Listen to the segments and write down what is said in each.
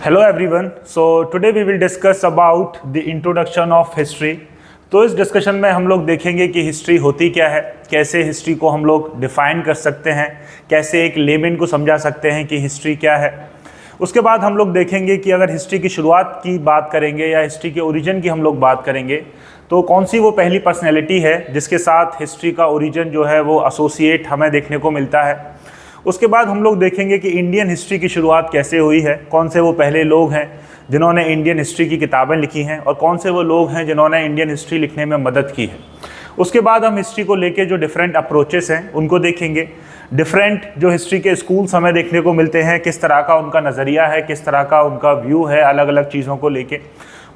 Hello everyone. So today we will discuss about the introduction of history. तो इस discussion में हम लोग देखेंगे कि हिस्ट्री होती क्या है, कैसे हिस्ट्री को हम लोग डिफाइन कर सकते हैं, कैसे एक लेमैन को समझा सकते हैं कि हिस्ट्री क्या है। उसके बाद हम लोग देखेंगे कि अगर हिस्ट्री की शुरुआत की बात करेंगे या हिस्ट्री के ओरिजिन की हम लोग बात करेंगे तो कौन सी वो पहली पर्सनैलिटी है जिसके साथ हिस्ट्री का ओरिजिन जो है वो एसोसिएट हमें देखने को मिलता है। उसके बाद हम लोग देखेंगे कि इंडियन हिस्ट्री की शुरुआत कैसे हुई है, कौन से वो पहले लोग हैं जिन्होंने इंडियन हिस्ट्री की किताबें लिखी हैं और कौन से वो लोग हैं जिन्होंने इंडियन हिस्ट्री लिखने में मदद की है। उसके बाद हम हिस्ट्री को लेके जो डिफरेंट अप्रोचेस हैं उनको देखेंगे। डिफरेंट जो हिस्ट्री के स्कूल्स हमें देखने को मिलते हैं, किस तरह का उनका नज़रिया है, किस तरह का उनका व्यू है अलग अलग चीज़ों को लेके,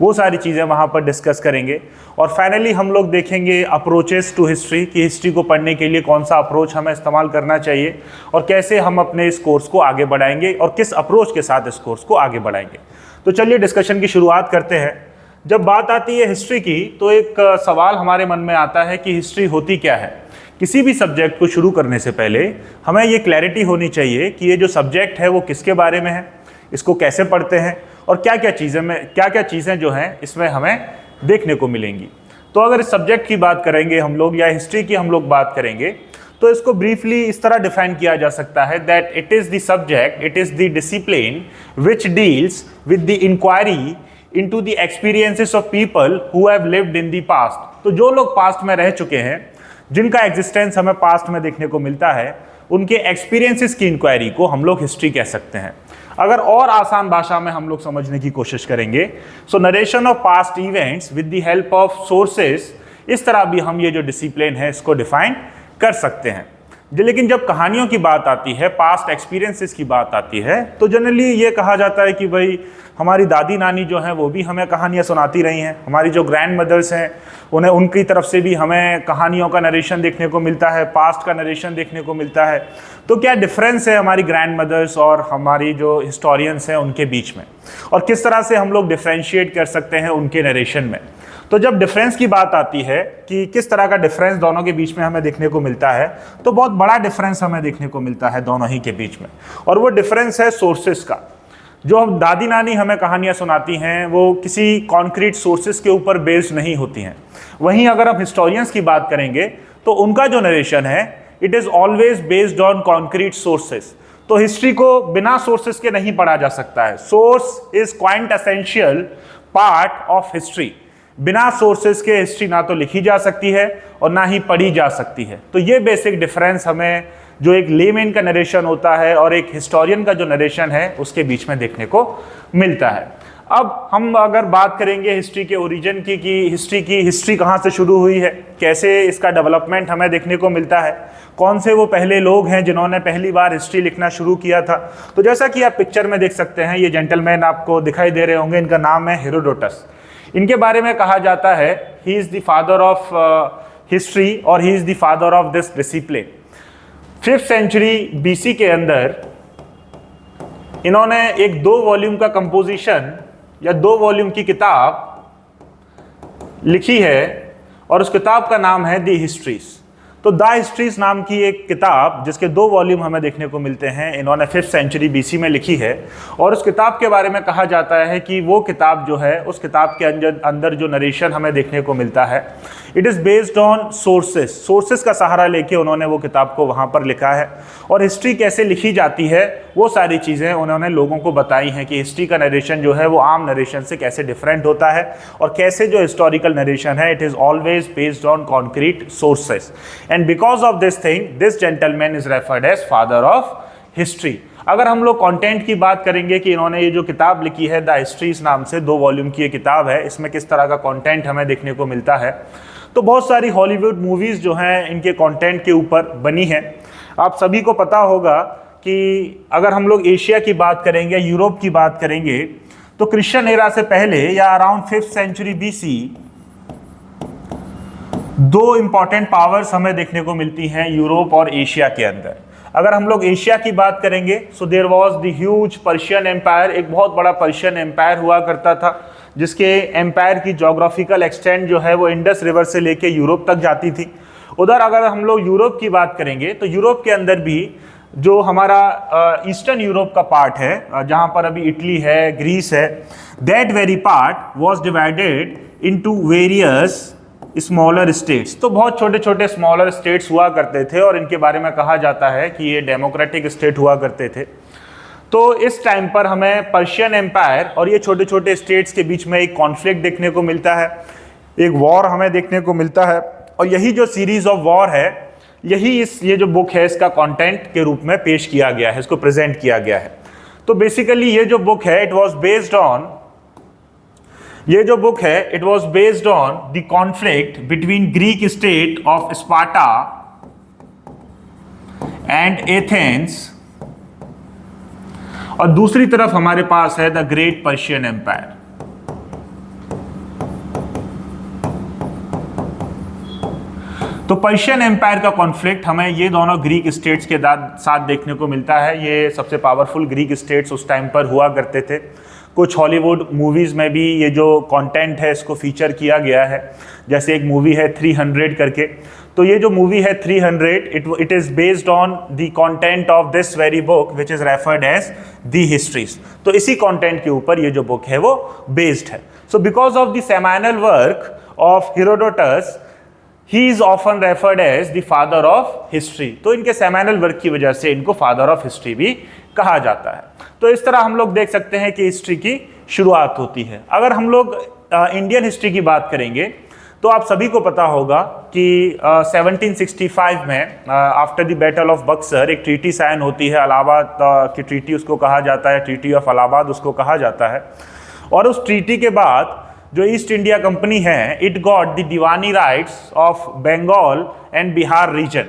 वो सारी चीज़ें वहाँ पर डिस्कस करेंगे। और फाइनली हम लोग देखेंगे अप्रोचेस टू हिस्ट्री कि हिस्ट्री को पढ़ने के लिए कौन सा अप्रोच हमें इस्तेमाल करना चाहिए और कैसे हम अपने इस कोर्स को आगे बढ़ाएंगे और किस अप्रोच के साथ इस कोर्स को आगे बढ़ाएंगे। तो चलिए डिस्कशन की शुरुआत करते हैं। जब बात आती है हिस्ट्री की तो एक सवाल हमारे मन में आता है कि हिस्ट्री होती क्या है। किसी भी सब्जेक्ट को शुरू करने से पहले हमें ये क्लैरिटी होनी चाहिए कि ये जो सब्जेक्ट है वो किसके बारे में है, इसको कैसे पढ़ते हैं और क्या क्या चीज़ें जो हैं इसमें हमें देखने को मिलेंगी। तो अगर इस सब्जेक्ट की बात करेंगे हम लोग या हिस्ट्री की हम लोग बात करेंगे तो इसको ब्रीफली इस तरह डिफाइन किया जा सकता है that it is the subject, it is the discipline which deals with the inquiry into the experiences of people who have lived in the past. तो जो लोग पास्ट में रह चुके हैं, जिनका एग्जिस्टेंस हमें पास्ट में देखने को मिलता है, उनके एक्सपीरियंसेस की इंक्वायरी को हम लोग हिस्ट्री कह सकते हैं। अगर और आसान भाषा में हम लोग समझने की कोशिश करेंगे so narration of past events with the help of sources, इस तरह भी हम ये जो डिसिप्लिन है इसको डिफाइन कर सकते हैं। लेकिन जब कहानियों की बात आती है, पास्ट एक्सपीरियंसेस की बात आती है, तो जनरली ये कहा जाता है कि भाई हमारी दादी नानी जो हैं वो भी हमें कहानियाँ सुनाती रही हैं, हमारी जो ग्रैंड मदर्स हैं उन्हें उनकी तरफ से भी हमें कहानियों का नरेशन देखने को मिलता है, पास्ट का नरेशन देखने को मिलता है। तो क्या डिफरेंस है हमारी ग्रैंड मदर्स और हमारी जो हिस्टोरियंस हैं उनके बीच में, और किस तरह से हम लोग डिफ्रेंशिएट कर सकते हैं उनके नरेशन में। तो जब डिफरेंस की बात आती है कि किस तरह का डिफरेंस दोनों के बीच में हमें देखने को मिलता है, तो बहुत बड़ा डिफरेंस हमें देखने को मिलता है दोनों ही के बीच में, और वो डिफरेंस है सोर्सेस का। जो हम दादी नानी हमें कहानियाँ सुनाती हैं वो किसी कॉन्क्रीट सोर्सेस के ऊपर बेस्ड नहीं होती हैं। वहीं अगर हम हिस्टोरियंस की बात करेंगे तो उनका जो नरेशन है it is always based on concrete sources. तो हिस्ट्री को बिना सोर्सेस के नहीं पढ़ा जा सकता है। Source is coined essential part of history. बिना सोर्सेस के हिस्ट्री ना तो लिखी जा सकती है और ना ही पढ़ी जा सकती है। तो ये बेसिक डिफरेंस हमें जो एक लेमैन का नरेशन होता है और एक हिस्टोरियन का जो नरेशन है उसके बीच में देखने को मिलता है। अब हम अगर बात करेंगे हिस्ट्री के ओरिजिन की कि हिस्ट्री कहाँ से शुरू हुई है, कैसे इसका डेवलपमेंट हमें देखने को मिलता है, कौन से वो पहले लोग हैं जिन्होंने पहली बार हिस्ट्री लिखना शुरू किया था। तो जैसा कि आप पिक्चर में देख सकते हैं, ये जेंटलमैन आपको दिखाई दे रहे होंगे, इनका नाम है हेरोडोटस। इनके बारे में कहा जाता है he is the father of history और he is the father of this discipline. 5th century BC के अंदर इन्होंने एक 2 वॉल्यूम का कंपोजिशन या 2 वॉल्यूम की किताब लिखी है और उस किताब का नाम है द हिस्ट्रीज। तो द हिस्ट्रीज नाम की एक किताब जिसके 2 वॉल्यूम हमें देखने को मिलते हैं, इन्होंने 5th सेंचुरी BC में लिखी है। और उस किताब के बारे में कहा जाता है कि वो किताब जो है, उस किताब के अंदर जो नरेशन हमें देखने को मिलता है it is based on sources का सहारा लेके उन्होंने वो किताब को वहाँ पर लिखा है। और हिस्ट्री कैसे लिखी जाती है वो सारी चीज़ें उन्होंने लोगों को बताई हैं कि हिस्ट्री का नरेशन जो है वो आम नरेशन से कैसे डिफरेंट होता है और कैसे जो हिस्टोरिकल नरेशन है it is always based on concrete sources. And because of this thing this gentleman is referred as father of history. अगर हम लोग कंटेंट की बात करेंगे कि इन्होंने ये जो किताब लिखी है द हिस्ट्रीज नाम से 2 वॉल्यूम की ये किताब है, इसमें किस तरह का कंटेंट हमें देखने को मिलता है, तो बहुत सारी हॉलीवुड मूवीज़ जो हैं इनके कंटेंट के ऊपर बनी हैं। आप सभी को पता होगा कि अगर हम लोग एशिया की बात करेंगे, यूरोप की बात करेंगे, तो क्रिश्चियन एरा से पहले या around 5th century BC 2 important powers हमें देखने को मिलती हैं यूरोप और एशिया के अंदर। अगर हम लोग एशिया की बात करेंगे so there was the huge Persian empire. एक बहुत बड़ा पर्शियन एम्पायर हुआ करता था जिसके एम्पायर की जोग्राफिकल एक्सटेंट जो है वो इंडस रिवर से लेके यूरोप तक जाती थी। उधर अगर हम लोग यूरोप की बात करेंगे तो यूरोप के अंदर भी जो हमारा ईस्टर्न यूरोप का पार्ट है, जहां पर अभी इटली है, ग्रीस है, that very part was divided into various smaller states. तो बहुत छोटे छोटे स्मॉलर स्टेट्स हुआ करते थे और इनके बारे में कहा जाता है कि ये डेमोक्रेटिक स्टेट हुआ करते थे। तो इस टाइम पर हमें पर्शियन एम्पायर और ये छोटे छोटे स्टेट्स के बीच में एक कॉन्फ्लिक्ट देखने को मिलता है, एक वॉर हमें देखने को मिलता है। और यही जो सीरीज ऑफ वॉर है, यही ये जो बुक है इसका कंटेंट के रूप में पेश किया गया है, इसको प्रेजेंट किया गया है। तो बेसिकली ये जो बुक है it was based on the conflict between Greek state of Sparta and Athens, और दूसरी तरफ हमारे पास है द ग्रेट पर्शियन एम्पायर। तो पर्शियन एम्पायर का कॉन्फ्लिक्ट हमें ये दोनों ग्रीक स्टेट्स के साथ देखने को मिलता है। ये सबसे पावरफुल ग्रीक स्टेट्स उस टाइम पर हुआ करते थे। कुछ हॉलीवुड मूवीज़ में भी ये जो कंटेंट है इसको फीचर किया गया है, जैसे एक मूवी है 300 करके। तो ये जो मूवी है 300 it is based on the content of this very book which is referred as the histories. तो इसी कंटेंट के ऊपर ये जो बुक है वो बेस्ड है। So because of the seminal work of Herodotus he is often referred as the father of history. तो इनके सेमाइनल वर्क की वजह से इनको फादर ऑफ हिस्ट्री भी कहा जाता है। तो इस तरह हम लोग देख सकते हैं कि हिस्ट्री की शुरुआत होती है। अगर हम लोग इंडियन हिस्ट्री की बात करेंगे तो आप सभी को पता होगा कि 1765 में after the battle of Buxar एक ट्रीटी साइन होती है, इलाहाबाद की ट्रीटी उसको कहा जाता है, ट्रीटी ऑफ इलाहाबाद उसको कहा जाता है। और उस ट्रीटी के बाद जो ईस्ट इंडिया कंपनी है it got the diwani rights of Bengal and Bihar region.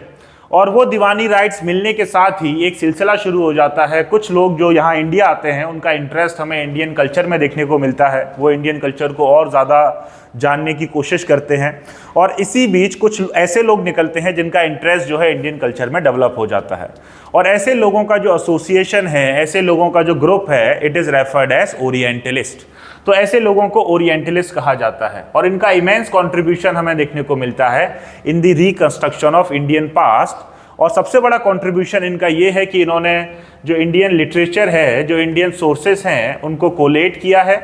और वो दीवानी राइट्स मिलने के साथ ही एक सिलसिला शुरू हो जाता है। कुछ लोग जो यहाँ इंडिया आते हैं उनका इंटरेस्ट हमें इंडियन कल्चर में देखने को मिलता है, वो इंडियन कल्चर को और ज़्यादा जानने की कोशिश करते हैं। और इसी बीच कुछ ऐसे लोग निकलते हैं जिनका इंटरेस्ट जो है इंडियन कल्चर में डेवलप हो जाता है। और ऐसे लोगों का जो एसोसिएशन है, ऐसे लोगों का जो ग्रुप है, it is referred as orientalist. तो ऐसे लोगों को ओरिएंटलिस्ट कहा जाता है और इनका इमेंस कंट्रीब्यूशन हमें देखने को मिलता है in the reconstruction of Indian past. और सबसे बड़ा कंट्रीब्यूशन इनका ये है कि इन्होंने जो इंडियन लिटरेचर है, जो इंडियन सोर्सेस हैं, उनको कोलेट किया है,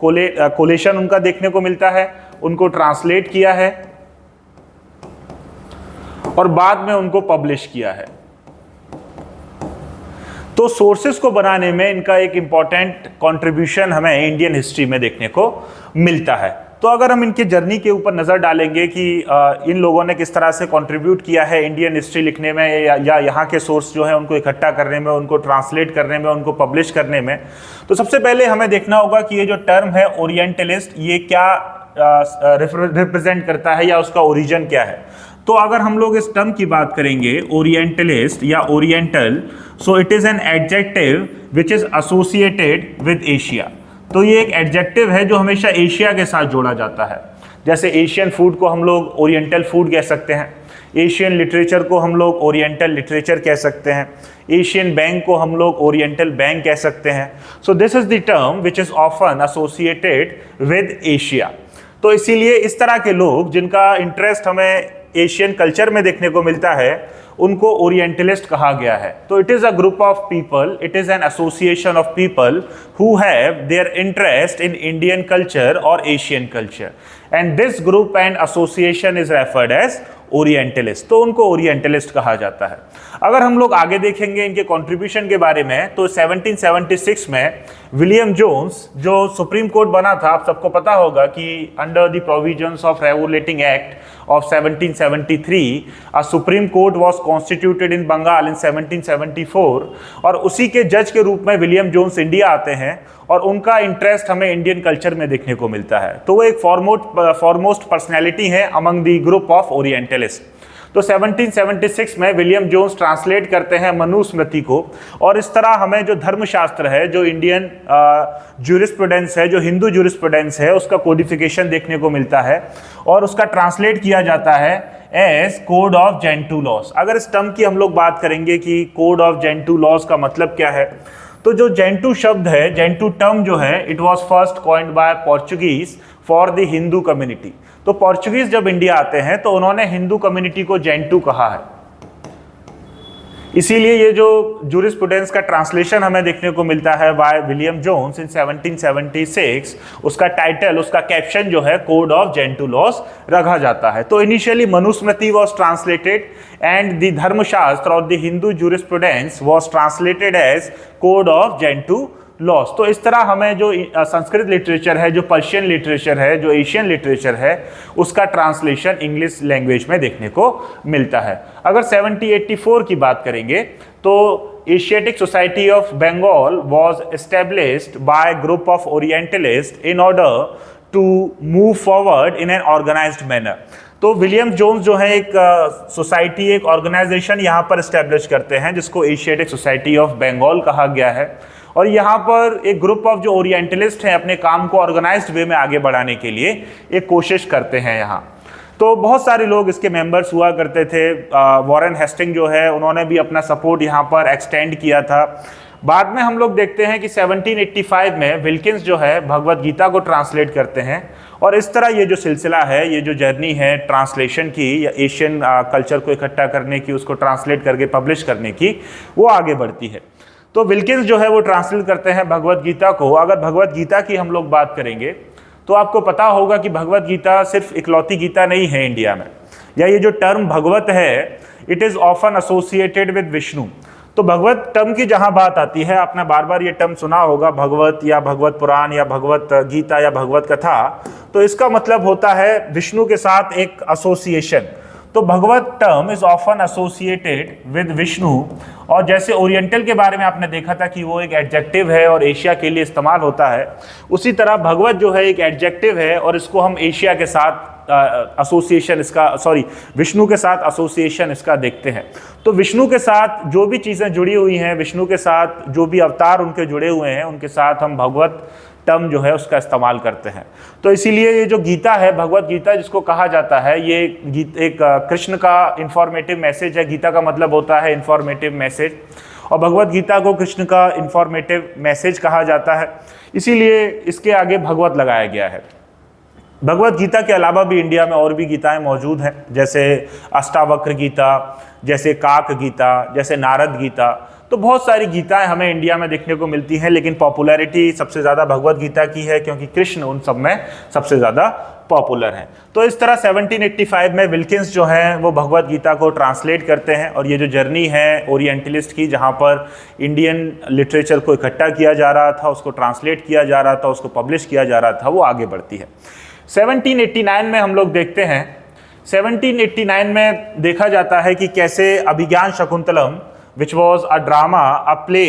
कोलेशन उनका देखने को मिलता है, उनको ट्रांसलेट किया है और बाद में उनको पब्लिश किया है। तो सोर्सेस को बनाने में इनका एक इंपॉर्टेंट कंट्रीब्यूशन हमें इंडियन हिस्ट्री में देखने को मिलता है। तो अगर हम इनके जर्नी के ऊपर नज़र डालेंगे कि इन लोगों ने किस तरह से कंट्रीब्यूट किया है इंडियन हिस्ट्री लिखने में या यहाँ के सोर्स जो है उनको इकट्ठा करने में, उनको ट्रांसलेट करने में, उनको पब्लिश करने में, तो सबसे पहले हमें देखना होगा कि ये जो टर्म है ओरिएंटलिस्ट ये क्या रिप्रेजेंट करता है या उसका ओरिजिन क्या है। तो अगर हम लोग इस टर्म की बात करेंगे ओरिएंटलिस्ट या oriental, so it is an adjective which is associated with Asia. तो ये एक एडजेक्टिव है जो हमेशा एशिया के साथ जोड़ा जाता है। जैसे एशियन फूड को हम लोग ओरिएंटल फूड कह सकते हैं, एशियन लिटरेचर को हम लोग ओरिएंटल लिटरेचर कह सकते हैं, एशियन बैंक को हम लोग ओरिएंटल बैंक कह सकते हैं। So this is the term which is often associated with Asia. तो इसीलिए इस तरह के लोग जिनका इंटरेस्ट हमें एशियन कल्चर में देखने को मिलता है उनको ओरिएंटलिस्ट कहा गया है। तो it is a group of people, it is an association of people who have their interest in Indian culture और Asian culture, and this group and association is referred as orientalist. तो उनको orientalist कहा जाता है। अगर हम लोग आगे देखेंगे इनके कंट्रीब्यूशन के बारे में तो 1776 में विलियम जोन्स जो सुप्रीम कोर्ट बना था, आप सबको पता होगा कि under the provisions of regulating act of 1773 a supreme court was constituted in Bengal in 1774 और उसी के जज के रूप में विलियम जोन्स इंडिया आते हैं और उनका इंटरेस्ट हमें इंडियन कल्चर में देखने को मिलता है। तो वो एक फॉरमोस्ट पर्सनैलिटी है among the group of orientalist. तो 1776 में विलियम जोन्स ट्रांसलेट करते हैं मनुस्मृति को और इस तरह हमें जो धर्मशास्त्र है, जो इंडियन ज्यूरिस्प्रूडेंस है, जो हिंदू ज्यूरिस्प्रूडेंस है, उसका कोडिफिकेशन देखने को मिलता है और उसका ट्रांसलेट किया जाता है as code of Gentoo laws. अगर इस टर्म की हम लोग बात करेंगे कि कोड ऑफ जेंटू लॉज का मतलब क्या है, तो जो जेंटू शब्द है, जेंटू टर्म जो है, it was first coined bye Portuguese for the Hindu community. तो पोर्चुगीज जब इंडिया आते हैं तो उन्होंने हिंदू कम्युनिटी को जेंटू कहा है। इसीलिए ये जो जूरिस्प्रूडेंस का ट्रांसलेशन हमें देखने को मिलता है बाय विलियम जोन्स इन 1776, उसका टाइटल, उसका कैप्शन जो है कोड ऑफ जेंटू लॉज रखा जाता है। तो initially Manusmriti was translated and the Dharmashastra और the Hindu jurisprudence was translated as code of Gentoo laws. तो इस तरह हमें जो संस्कृत लिटरेचर है, जो पर्शियन लिटरेचर है, जो एशियन लिटरेचर है, उसका ट्रांसलेशन इंग्लिश लैंग्वेज में देखने को मिलता है। अगर 1784 की बात करेंगे तो Asiatic Society of Bengal was established by group of orientalist in order to move forward in an organized manner. तो विलियम जोन्स जो है एक सोसाइटी, एक ऑर्गेनाइजेशन यहाँ पर एस्टेब्लिश करते हैं जिसको एशियाटिक सोसाइटी ऑफ बंगाल कहा गया है, और यहाँ पर एक ग्रुप ऑफ जो ओरिएंटलिस्ट हैं अपने काम को ऑर्गेनाइज्ड वे में आगे बढ़ाने के लिए एक कोशिश करते हैं यहाँ। तो बहुत सारे लोग इसके मेंबर्स हुआ करते थे। वॉरेन हेस्टिंग जो है उन्होंने भी अपना सपोर्ट यहाँ पर एक्सटेंड किया था। बाद में हम लोग देखते हैं कि 1785 में विल्किंस जो है भगवत गीता को ट्रांसलेट करते हैं, और इस तरह ये जो सिलसिला है, ये जो जर्नी है ट्रांसलेशन की या एशियन कल्चर को इकट्ठा करने की, उसको ट्रांसलेट करके पब्लिश करने की, वो आगे बढ़ती है। तो विल्किंस जो है वो ट्रांसलेट करते हैं भगवत गीता को। अगर भगवत गीता की हम लोग बात करेंगे तो आपको पता होगा कि भगवत गीता सिर्फ इकलौती गीता नहीं है इंडिया में, या ये जो टर्म भगवत है it is often associated with Vishnu. तो भगवत टर्म की जहाँ बात आती है, आपने बार बार ये टर्म सुना होगा, भगवत या भगवत पुराण या भगवत गीता या भगवत कथा, तो इसका मतलब होता है विष्णु के साथ एक एसोसिएशन। तो Bhagavat term is often associated with Vishnu, और जैसे ओरिएंटल के बारे में आपने देखा था कि वो एक एडजेक्टिव है और एशिया के लिए इस्तेमाल होता है, उसी तरह भगवत जो है एक एडजेक्टिव है और इसको हम एशिया के साथ एसोसिएशन विष्णु के साथ एसोसिएशन इसका देखते हैं। तो विष्णु के साथ जो भी चीज़ें जुड़ी हुई हैं, विष्णु के साथ जो भी अवतार उनके जुड़े हुए हैं, उनके साथ हम भगवत टर्म जो है उसका इस्तेमाल करते हैं। तो इसीलिए ये जो गीता है, भगवत गीता जिसको कहा जाता है, ये एक कृष्ण का इंफॉर्मेटिव मैसेज है। गीता का मतलब होता है इंफॉर्मेटिव मैसेज, और भगवत गीता को कृष्ण का इंफॉर्मेटिव मैसेज कहा जाता है, इसीलिए इसके आगे भगवत लगाया गया है। भगवत गीता के अलावा भी इंडिया में और भी गीताएं मौजूद हैं, जैसे अष्टावक्र गीता, जैसे काक गीता, जैसे नारद गीता। तो बहुत सारी गीताएं हमें इंडिया में देखने को मिलती हैं, लेकिन पॉपुलैरिटी सबसे ज़्यादा भगवत गीता की है क्योंकि कृष्ण उन सब में सबसे ज़्यादा पॉपुलर हैं। तो इस तरह 1785 में विल्किंस जो हैं वो भगवत गीता को ट्रांसलेट करते हैं, और ये जो जर्नी है ओरिएंटलिस्ट की, जहाँ पर इंडियन लिटरेचर को इकट्ठा किया जा रहा था, उसको ट्रांसलेट किया जा रहा था, उसको पब्लिश किया जा रहा था, वो आगे बढ़ती है। 1789 में हम लोग देखते हैं, 1789 में देखा जाता है कि कैसे Abhijnana Shakuntalam which was a drama, a play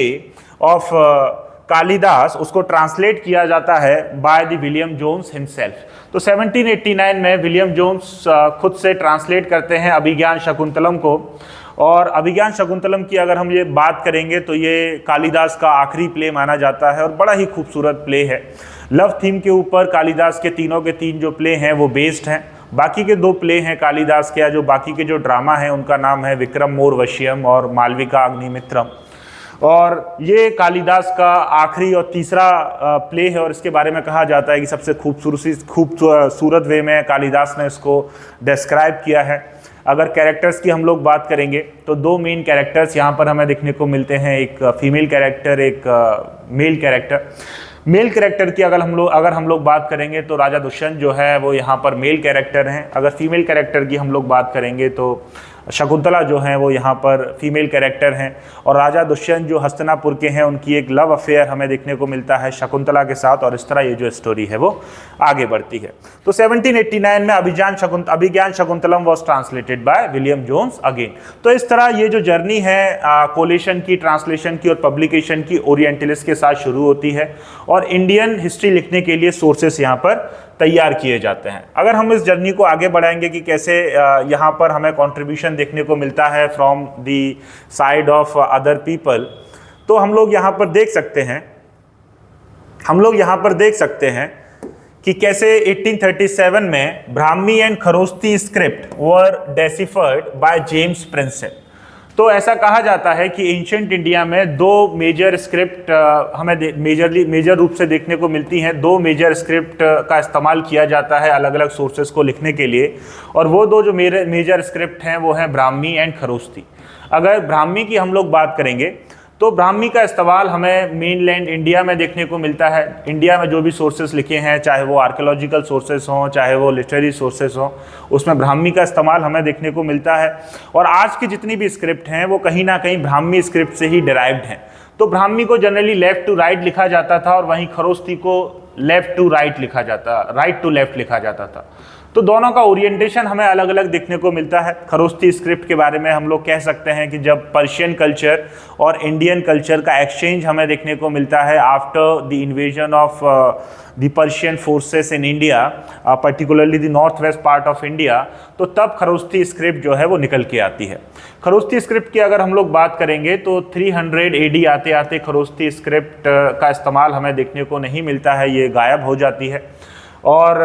of Kalidasa, उसको ट्रांसलेट किया जाता है by the William Jones himself. तो 1789 में विलियम जोन्स खुद से ट्रांसलेट करते हैं अभिज्ञान शकुंतलम को, और अभिज्ञान शकुंतलम की अगर हम ये बात करेंगे तो ये कालिदास का आखिरी प्ले माना जाता है, और बड़ा ही खूबसूरत प्ले है। लव थीम के ऊपर कालिदास के तीनों के तीन जो प्ले हैं वो बेस्ड हैं। बाकी के दो प्ले हैं कालिदास के, जो बाकी के जो ड्रामा हैं उनका नाम है विक्रम मोरवश्यम और मालविका अग्निमित्रम, और ये कालिदास का आखिरी और तीसरा प्ले है, और इसके बारे में कहा जाता है कि सबसे खूबसूरत वे में कालिदास ने इसको डिस्क्राइब किया है। अगर कैरेक्टर्स की हम लोग बात करेंगे तो दो मेन कैरेक्टर्स यहाँ पर हमें देखने को मिलते हैं, एक फीमेल कैरेक्टर, एक मेल कैरेक्टर। मेल कैरेक्टर की अगर हम लोग बात करेंगे तो राजा दुष्यंत जो है वो यहाँ पर मेल कैरेक्टर हैं। अगर फीमेल कैरेक्टर की हम लोग बात करेंगे तो शकुंतला जो हैं वो यहाँ पर फीमेल कैरेक्टर हैं, और राजा दुष्यंत जो हस्तिनापुर के हैं उनकी एक लव अफेयर हमें देखने को मिलता है शकुंतला के साथ, और इस तरह ये जो स्टोरी है वो आगे बढ़ती है। तो 1789 में Abhijnana Shakuntalam was translated by William Jones again. तो इस तरह ये जो जर्नी है कोलेशन की, ट्रांसलेशन की और पब्लिकेशन की ओरिएंटलिस्ट के साथ शुरू होती है, और इंडियन हिस्ट्री लिखने के लिए सोर्सेस यहाँ पर तैयार किए जाते हैं। अगर हम इस जर्नी को आगे बढ़ाएंगे कि कैसे यहाँ पर हमें कंट्रीब्यूशन देखने को मिलता है from the side of other people, तो हम लोग यहाँ पर देख सकते हैं कि कैसे 1837 में Brahmi and Kharosthi script were deciphered by James Prinsep. तो ऐसा कहा जाता है कि एंशिएंट इंडिया में दो मेजर स्क्रिप्ट हमें मेजर रूप से देखने को मिलती हैं। दो मेजर स्क्रिप्ट का इस्तेमाल किया जाता है अलग अलग सोर्सेस को लिखने के लिए, और वो दो जो मेजर स्क्रिप्ट हैं वो हैं ब्राह्मी एंड खरोस्ती। अगर ब्राह्मी की हम लोग बात करेंगे तो ब्राह्मी का इस्तेमाल हमें मेनलैंड इंडिया में देखने को मिलता है। इंडिया में जो भी सोर्सेस लिखे हैं, चाहे वो आर्कियोलॉजिकल सोर्सेस हों, चाहे वो लिटरेरी सोर्सेस हों, उसमें ब्राह्मी का इस्तेमाल हमें देखने को मिलता है। और आज की जितनी भी स्क्रिप्ट हैं वो कहीं ना कहीं ब्राह्मी स्क्रिप्ट से ही डिराइव्ड हैं। तो ब्राह्मी को जनरली लेफ्ट टू राइट लिखा जाता था और वहीं खरोस्ती को लेफ्ट टू राइट लिखा जाता, राइट टू लेफ्ट लिखा जाता था। तो दोनों का ओरिएंटेशन हमें अलग अलग देखने को मिलता है। खरोस्ती स्क्रिप्ट के बारे में हम लोग कह सकते हैं कि जब पर्शियन कल्चर और इंडियन कल्चर का एक्सचेंज हमें देखने को मिलता है after the invasion of the Persian forces in India, particularly the north west part of India, तो तब खरोस्ती स्क्रिप्ट जो है वो निकल के आती है। खरोस्ती स्क्रिप्ट की अगर हम लोग बात करेंगे तो 300 AD आते आते खरोस्ती स्क्रिप्ट का इस्तेमाल हमें देखने को नहीं मिलता है, ये गायब हो जाती है। और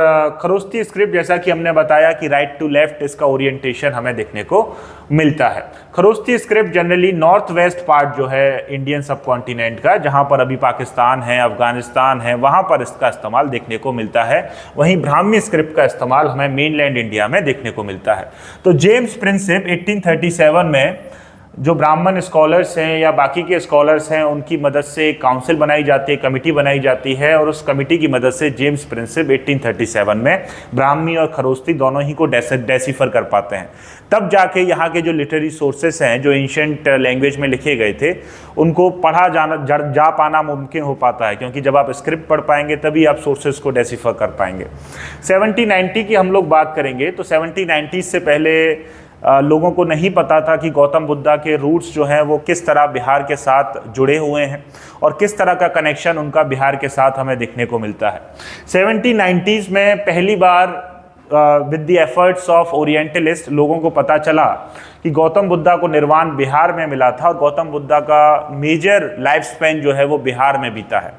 खरोस्ती स्क्रिप्ट, जैसा कि हमने बताया कि राइट टू लेफ्ट इसका ओरिएंटेशन हमें देखने को मिलता है। Kharosthi script generally north west part जो है इंडियन सब कॉन्टिनेंट का, जहां पर अभी पाकिस्तान है, अफगानिस्तान है, वहां पर इसका इस्तेमाल देखने को मिलता है। वहीं ब्राह्मी स्क्रिप्ट का इस्तेमाल हमें मेनलैंड इंडिया में देखने को मिलता है। तो जेम्स प्रिंसिप 1837 में जो ब्राह्मण स्कॉलर्स हैं या बाकी के स्कॉलर्स हैं उनकी मदद से एक काउंसिल बनाई जाती है, कमेटी बनाई जाती है, और उस कमेटी की मदद से जेम्स प्रिंसिप 1837 में ब्राह्मी और खरोस्ती दोनों ही को डेसिफर कर पाते हैं। तब जाके यहाँ के जो लिटरेरी सोर्सेस हैं जो एंशिएंट लैंग्वेज में लिखे गए थे उनको पढ़ा जा पाना मुमकिन हो पाता है, क्योंकि जब आप स्क्रिप्ट पढ़ पाएंगे तभी आप सोर्सेस को डेसिफर कर पाएंगे। 1790 की हम लोग बात करेंगे तो 1790 से पहले लोगों को नहीं पता था कि गौतम बुद्धा के रूट्स जो हैं वो किस तरह बिहार के साथ जुड़े हुए हैं और किस तरह का कनेक्शन उनका बिहार के साथ हमें देखने को मिलता है। 1790s में पहली बार with the efforts of orientalist लोगों को पता चला कि गौतम बुद्धा को निर्वाण बिहार में मिला था और गौतम बुद्धा का मेजर लाइफ स्पैन जो है वो बिहार में बीता है।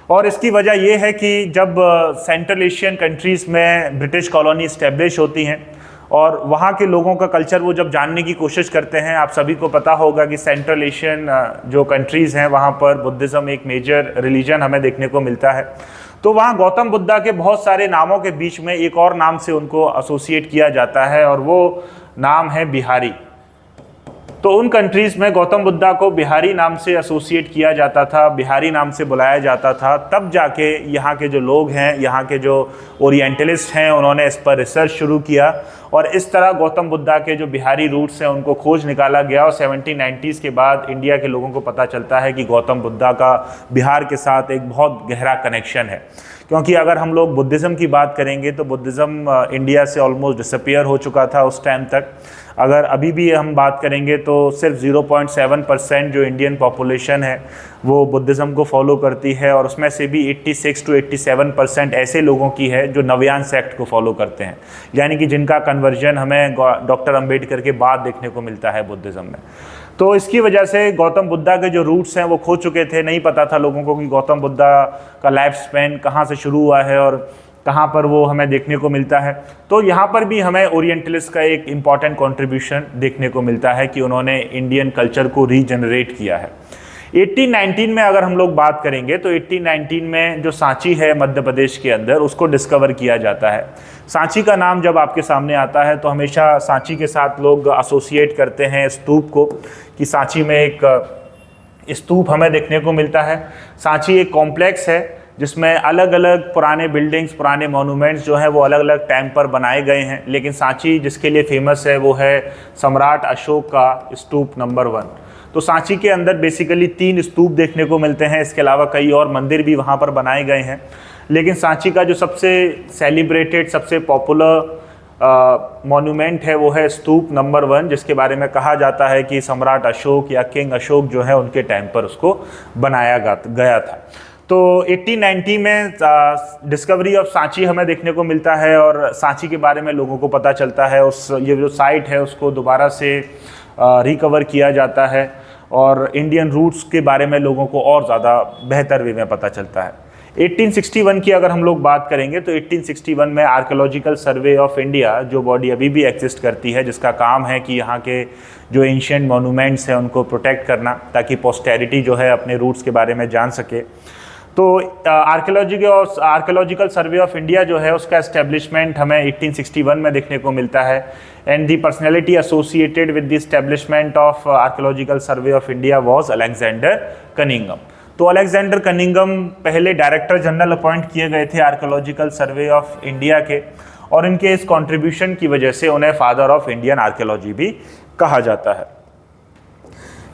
और इसकी वजह यह है कि जब सेंट्रल एशियन कंट्रीज़ में ब्रिटिश कॉलोनी इस्टेब्लिश होती हैं और वहाँ के लोगों का कल्चर वो जब जानने की कोशिश करते हैं, आप सभी को पता होगा कि सेंट्रल एशियन जो कंट्रीज़ हैं वहाँ पर बुद्धिज़्म एक मेजर रिलीजन हमें देखने को मिलता है। तो वहाँ गौतम बुद्धा के बहुत सारे नामों के बीच में एक और नाम से उनको एसोसिएट किया जाता है और वो नाम है बिहारी। तो उन कंट्रीज़ में गौतम बुद्धा को बिहारी नाम से एसोसिएट किया जाता था, बिहारी नाम से बुलाया जाता था। तब जाके यहाँ के जो लोग हैं, यहाँ के जो ओरिएंटलिस्ट हैं, उन्होंने इस पर रिसर्च शुरू किया और इस तरह गौतम बुद्धा के जो बिहारी रूट्स हैं उनको खोज निकाला गया। और 1790s के बाद इंडिया के लोगों को पता चलता है कि गौतम बुद्धा का बिहार के साथ एक बहुत गहरा कनेक्शन है, क्योंकि अगर हम लोग बुद्धिज़्म की बात करेंगे तो बुद्धिज़्म इंडिया से ऑलमोस्ट डिसअपियर हो चुका था उस टाइम तक। अगर अभी भी हम बात करेंगे तो सिर्फ 0.7% जो इंडियन पॉपुलेशन है वो बुद्धिज़्म को फॉलो करती है और उसमें से भी 86 to 87% ऐसे लोगों की है जो नवयान सेक्ट को फॉलो करते हैं, यानी कि जिनका कन्वर्जन हमें डॉक्टर अंबेडकर के बाद देखने को मिलता है बुद्धिज़्म में। तो इसकी वजह से गौतम बुद्धा के जो रूट्स हैं वो खो चुके थे। नहीं पता था लोगों को कि गौतम बुद्धा का लाइफ स्पैन कहाँ से शुरू हुआ है और कहाँ पर वो हमें देखने को मिलता है। तो यहाँ पर भी हमें ओरिएंटलिस्ट का एक इम्पॉर्टेंट कंट्रीब्यूशन देखने को मिलता है कि उन्होंने इंडियन कल्चर को रीजनरेट किया है। 1819 में अगर हम लोग बात करेंगे तो 1819 में जो सांची है मध्य प्रदेश के अंदर, उसको डिस्कवर किया जाता है। सांची का नाम जब आपके सामने आता है तो हमेशा सांची के साथ लोग एसोसिएट करते हैं स्तूप को, कि सांची में एक स्तूप हमें देखने को मिलता है। सांची एक कॉम्प्लेक्स है जिसमें अलग अलग पुराने बिल्डिंग्स, पुराने मॉन्यूमेंट्स जो हैं वो अलग अलग टाइम पर बनाए गए हैं, लेकिन सांची जिसके लिए फेमस है वो है सम्राट अशोक का स्तूप नंबर 1। तो सांची के अंदर बेसिकली 3 स्तूप देखने को मिलते हैं। इसके अलावा कई और मंदिर भी वहाँ पर बनाए गए हैं, लेकिन सांची का जो सबसे सेलिब्रेटेड, सबसे पॉपुलर मॉन्यूमेंट है वो है स्तूप नंबर 1, जिसके बारे में कहा जाता है कि सम्राट अशोक या किंग अशोक जो है उनके टाइम पर उसको बनाया गया था। तो 1890 में डिस्कवरी ऑफ सांची हमें देखने को मिलता है और सांची के बारे में लोगों को पता चलता है। ये जो साइट है उसको दोबारा से रिकवर किया जाता है और इंडियन रूट्स के बारे में लोगों को और ज़्यादा बेहतर वे में पता चलता है। 1861 की अगर हम लोग बात करेंगे तो 1861 में आर्कियोलॉजिकल सर्वे ऑफ इंडिया, जो बॉडी अभी भी एग्जिस्ट करती है, जिसका काम है कि यहाँ के जो एंशिएंट मॉन्यूमेंट्स हैं उनको प्रोटेक्ट करना ताकि पोस्टेरिटी जो है अपने रूट्स के बारे में जान सके। तो आर्कियोलॉजिकल सर्वे ऑफ इंडिया जो है उसका एस्टेब्लिशमेंट हमें 1861 में देखने को मिलता है। And the personality associated with the establishment of archaeological survey of India was Alexander Cunningham. तो अलेक्जेंडर कनिंघम पहले डायरेक्टर जनरल अपॉइंट किए गए थे आर्कियोलॉजिकल सर्वे ऑफ इंडिया के, और इनके इस कंट्रीब्यूशन की वजह से उन्हें फादर ऑफ इंडियन आर्कियोलॉजी भी कहा जाता है।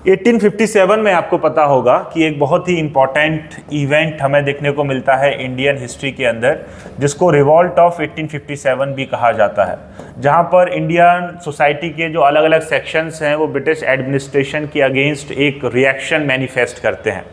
1857 में आपको पता होगा कि एक बहुत ही इंपॉर्टेंट इवेंट हमें देखने को मिलता है इंडियन हिस्ट्री के अंदर, जिसको रिवॉल्ट ऑफ 1857 भी कहा जाता है, जहां पर इंडियन सोसाइटी के जो अलग अलग सेक्शंस हैं वो ब्रिटिश एडमिनिस्ट्रेशन के अगेंस्ट एक रिएक्शन मैनिफेस्ट करते हैं।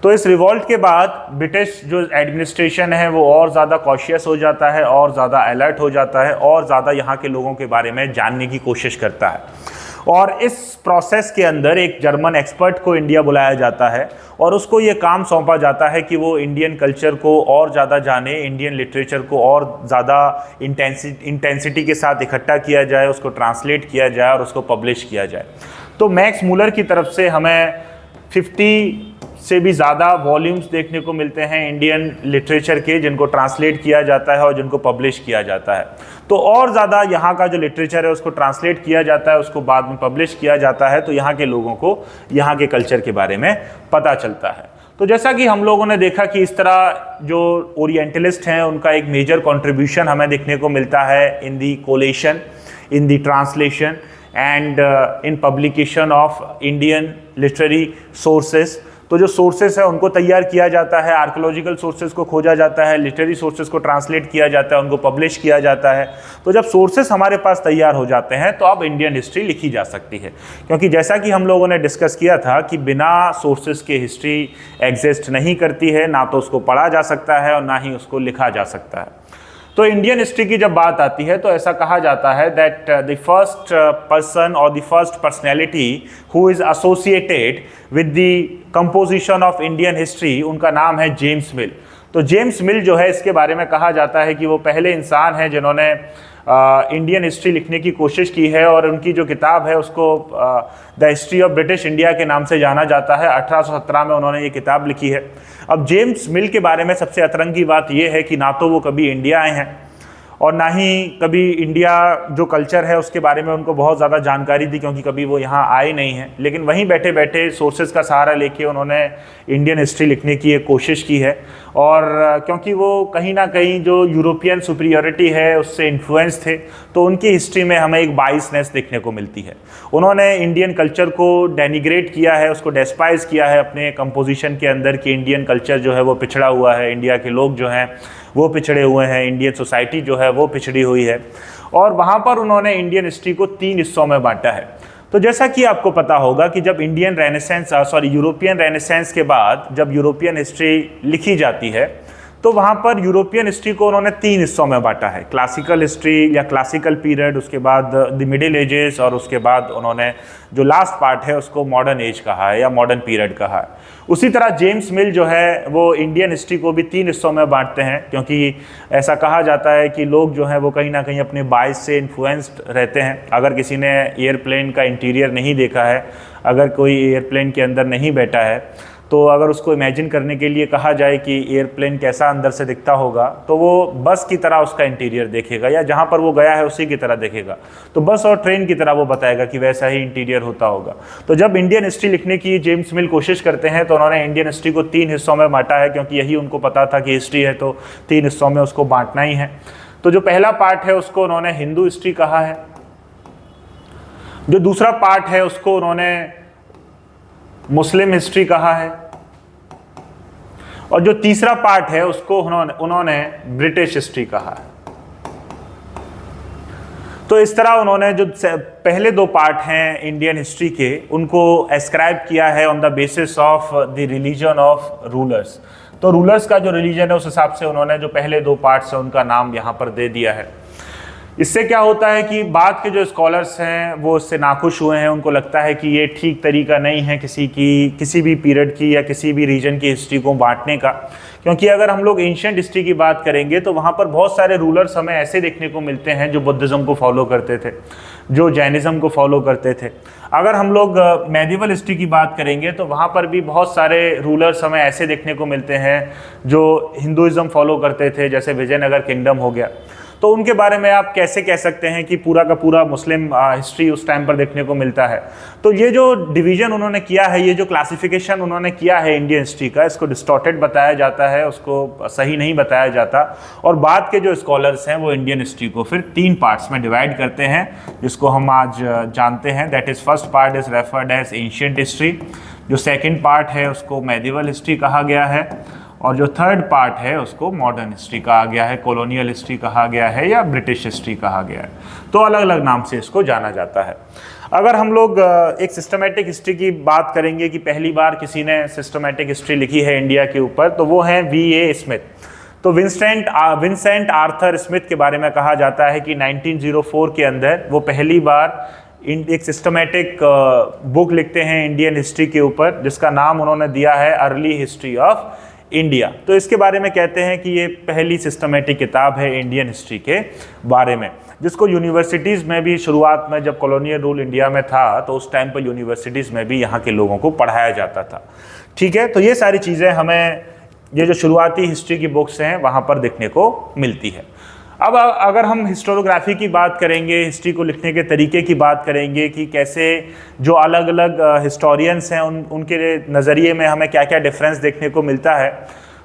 तो इस रिवॉल्ट के बाद ब्रिटिश जो एडमिनिस्ट्रेशन है वो और ज़्यादा कॉशियस हो जाता है, और ज़्यादा अलर्ट हो जाता है, और ज़्यादा यहाँ के लोगों के बारे में जानने की कोशिश करता है। और इस प्रोसेस के अंदर एक जर्मन एक्सपर्ट को इंडिया बुलाया जाता है, और उसको ये काम सौंपा जाता है कि वो इंडियन कल्चर को और ज़्यादा जाने, इंडियन लिटरेचर को और ज़्यादा इंटेंसिटी के साथ इकट्ठा किया जाए, उसको ट्रांसलेट किया जाए और उसको पब्लिश किया जाए। तो मैक्स मूलर की तरफ से हमें 50 से भी ज़्यादा वॉल्यूम्स देखने को मिलते हैं इंडियन लिटरेचर के, जिनको ट्रांसलेट किया जाता है और जिनको पब्लिश किया जाता है। तो और ज़्यादा यहाँ का जो लिटरेचर है उसको ट्रांसलेट किया जाता है, उसको बाद में पब्लिश किया जाता है, तो यहाँ के लोगों को यहाँ के कल्चर के बारे में पता चलता है। तो जैसा कि हम लोगों ने देखा कि इस तरह जो ओरिएंटलिस्ट हैं उनका एक मेजर कंट्रीब्यूशन हमें देखने को मिलता है in the collation, in the translation and in publication of Indian literary sources. तो जो सोर्सेस है उनको तैयार किया जाता है, आर्कियोलॉजिकल सोर्सेस को खोजा जाता है, लिटरेरी सोर्सेस को ट्रांसलेट किया जाता है, उनको पब्लिश किया जाता है। तो जब सोर्सेस हमारे पास तैयार हो जाते हैं तो अब इंडियन हिस्ट्री लिखी जा सकती है, क्योंकि जैसा कि हम लोगों ने डिस्कस किया था कि बिना सोर्सेस के हिस्ट्री एग्जिस्ट नहीं करती है, ना तो उसको पढ़ा जा सकता है और ना ही उसको लिखा जा सकता है। तो इंडियन हिस्ट्री की जब बात आती है तो ऐसा कहा जाता है दैट द फर्स्ट पर्सन और the first personality who is associated with the composition of Indian history, उनका नाम है जेम्स मिल। तो जेम्स मिल जो है, इसके बारे में कहा जाता है कि वो पहले इंसान हैं जिन्होंने इंडियन हिस्ट्री लिखने की कोशिश की है, और उनकी जो किताब है उसको the history of British India के नाम से जाना जाता है। 1817 में उन्होंने ये किताब लिखी है। अब जेम्स मिल के बारे में सबसे अतरंगी बात यह है कि ना तो वो कभी इंडिया आए हैं और ना ही कभी इंडिया जो कल्चर है उसके बारे में उनको बहुत ज़्यादा जानकारी थी, क्योंकि कभी वो यहाँ आए नहीं हैं। लेकिन वहीं बैठे बैठे सोर्सेज का सहारा लेके उन्होंने इंडियन हिस्ट्री लिखने की एक कोशिश की है, और क्योंकि वो कहीं ना कहीं जो यूरोपियन सुपीरियरिटी है उससे इन्फ्लुएंस थे, तो उनकी हिस्ट्री में हमें एक बाइसनेस देखने को मिलती है। उन्होंने इंडियन कल्चर को डेनिग्रेट किया है, उसको डेस्पाइज किया है अपने कंपोजिशन के अंदर कि इंडियन कल्चर जो है वो पिछड़ा हुआ है, इंडिया के लोग जो हैं वो पिछड़े हुए हैं, इंडियन सोसाइटी जो है वो पिछड़ी हुई है। और वहाँ पर उन्होंने इंडियन हिस्ट्री को 3 हिस्सों में बांटा है। तो जैसा कि आपको पता होगा कि जब यूरोपियन रेनेसेंस के बाद जब यूरोपियन हिस्ट्री लिखी जाती है तो वहाँ पर यूरोपियन हिस्ट्री को उन्होंने 3 हिस्सों में बांटा है, क्लासिकल हिस्ट्री या क्लासिकल पीरियड, उसके बाद द मिडिल एजेस, और उसके बाद उन्होंने जो लास्ट पार्ट है उसको मॉडर्न एज कहा है या मॉडर्न पीरियड कहा है। उसी तरह जेम्स मिल जो है वो इंडियन हिस्ट्री को भी 3 हिस्सों में बांटते हैं, क्योंकि ऐसा कहा जाता है कि लोग जो हैं वो कहीं ना कहीं अपने बायस से इन्फ्लुएंस्ड रहते हैं। अगर किसी ने एयरप्लेन का इंटीरियर नहीं देखा है, अगर कोई एयरप्लेन के अंदर नहीं बैठा है, तो अगर उसको इमेजिन करने के लिए कहा जाए कि एयरप्लेन कैसा अंदर से दिखता होगा, तो वो बस की तरह उसका इंटीरियर देखेगा, या जहाँ पर वो गया है उसी की तरह देखेगा। तो बस और ट्रेन की तरह वो बताएगा कि वैसा ही इंटीरियर होता होगा। तो जब इंडियन हिस्ट्री लिखने की जेम्स मिल कोशिश करते हैं तो उन्होंने इंडियन हिस्ट्री को 3 हिस्सों में बांटा है, क्योंकि यही उनको पता था कि हिस्ट्री है तो 3 हिस्सों में उसको बांटना ही है। तो जो पहला पार्ट है उसको उन्होंने हिंदू हिस्ट्री कहा है, जो दूसरा पार्ट है उसको उन्होंने मुस्लिम हिस्ट्री कहा है, और जो तीसरा पार्ट है उसको उन्होंने ब्रिटिश हिस्ट्री कहा है। तो इस तरह उन्होंने जो पहले 2 पार्ट हैं इंडियन हिस्ट्री के उनको एस्क्राइब किया है on the basis of the religion of rulers. तो रूलर्स का जो रिलीजन है उस हिसाब से उन्होंने जो पहले 2 पार्ट्स हैं उनका नाम यहाँ पर दे दिया है। इससे क्या होता है कि बाद के जो स्कॉलर्स हैं वो इससे नाखुश हुए हैं, उनको लगता है कि ये ठीक तरीका नहीं है किसी भी पीरियड की या किसी भी रीजन की हिस्ट्री को बांटने का, क्योंकि अगर हम लोग एंशिएंट हिस्ट्री की बात करेंगे तो वहाँ पर बहुत सारे रूलर्स हमें ऐसे देखने को मिलते हैं जो बुद्धिज़्म को फॉलो करते थे। जो जैनिज़्म को फॉलो करते थे। अगर हम लोग मेडिवल हिस्ट्री की बात करेंगे तो वहाँ पर भी बहुत सारे रूलर्स हमें ऐसे देखने को मिलते हैं जो हिंदुइज़्म फॉलो करते थे, जैसे विजयनगर किंगडम हो गया। तो उनके बारे में आप कैसे कह सकते हैं कि पूरा का पूरा मुस्लिम हिस्ट्री उस टाइम पर देखने को मिलता है। तो ये जो डिवीज़न उन्होंने किया है, ये जो क्लासिफिकेशन उन्होंने किया है इंडियन हिस्ट्री का, इसको डिस्टॉर्टेड बताया जाता है, उसको सही नहीं बताया जाता। और बाद के जो स्कॉलर्स हैं वो इंडियन हिस्ट्री को फिर 3 पार्ट्स में डिवाइड करते हैं, जिसको हम आज जानते हैं। That is first part is referred as ancient history, जो सेकेंड पार्ट है उसको मेडिवल हिस्ट्री कहा गया है, और जो थर्ड पार्ट है उसको मॉडर्न हिस्ट्री कहा गया है, कॉलोनियल हिस्ट्री कहा गया है, या ब्रिटिश हिस्ट्री कहा गया है। तो अलग अलग नाम से इसको जाना जाता है। अगर हम लोग एक सिस्टमेटिक हिस्ट्री की बात करेंगे कि पहली बार किसी ने सिस्टमेटिक हिस्ट्री लिखी है इंडिया के ऊपर, तो वो है V.A. स्मिथ। तो विंसेंट आर्थर स्मिथ के बारे में कहा जाता है कि 1904 के अंदर वो पहली बार एक सिस्टमेटिक बुक लिखते हैं इंडियन हिस्ट्री के ऊपर, जिसका नाम उन्होंने दिया है अर्ली हिस्ट्री ऑफ इंडिया। तो इसके बारे में कहते हैं कि ये पहली सिस्टमेटिक किताब है इंडियन हिस्ट्री के बारे में, जिसको यूनिवर्सिटीज़ में भी शुरुआत में जब कॉलोनियल रूल इंडिया में था तो उस टाइम पर यूनिवर्सिटीज़ में भी यहाँ के लोगों को पढ़ाया जाता था। ठीक है, तो ये सारी चीज़ें हमें ये जो शुरुआती हिस्ट्री की बुक्स हैं वहाँ पर देखने को मिलती है। अब अगर हम हिस्टोरियोग्राफी की बात करेंगे, हिस्ट्री को लिखने के तरीके की बात करेंगे कि कैसे जो अलग अलग हिस्टोरियंस हैं उनके नज़रिए में हमें क्या क्या डिफरेंस देखने को मिलता है,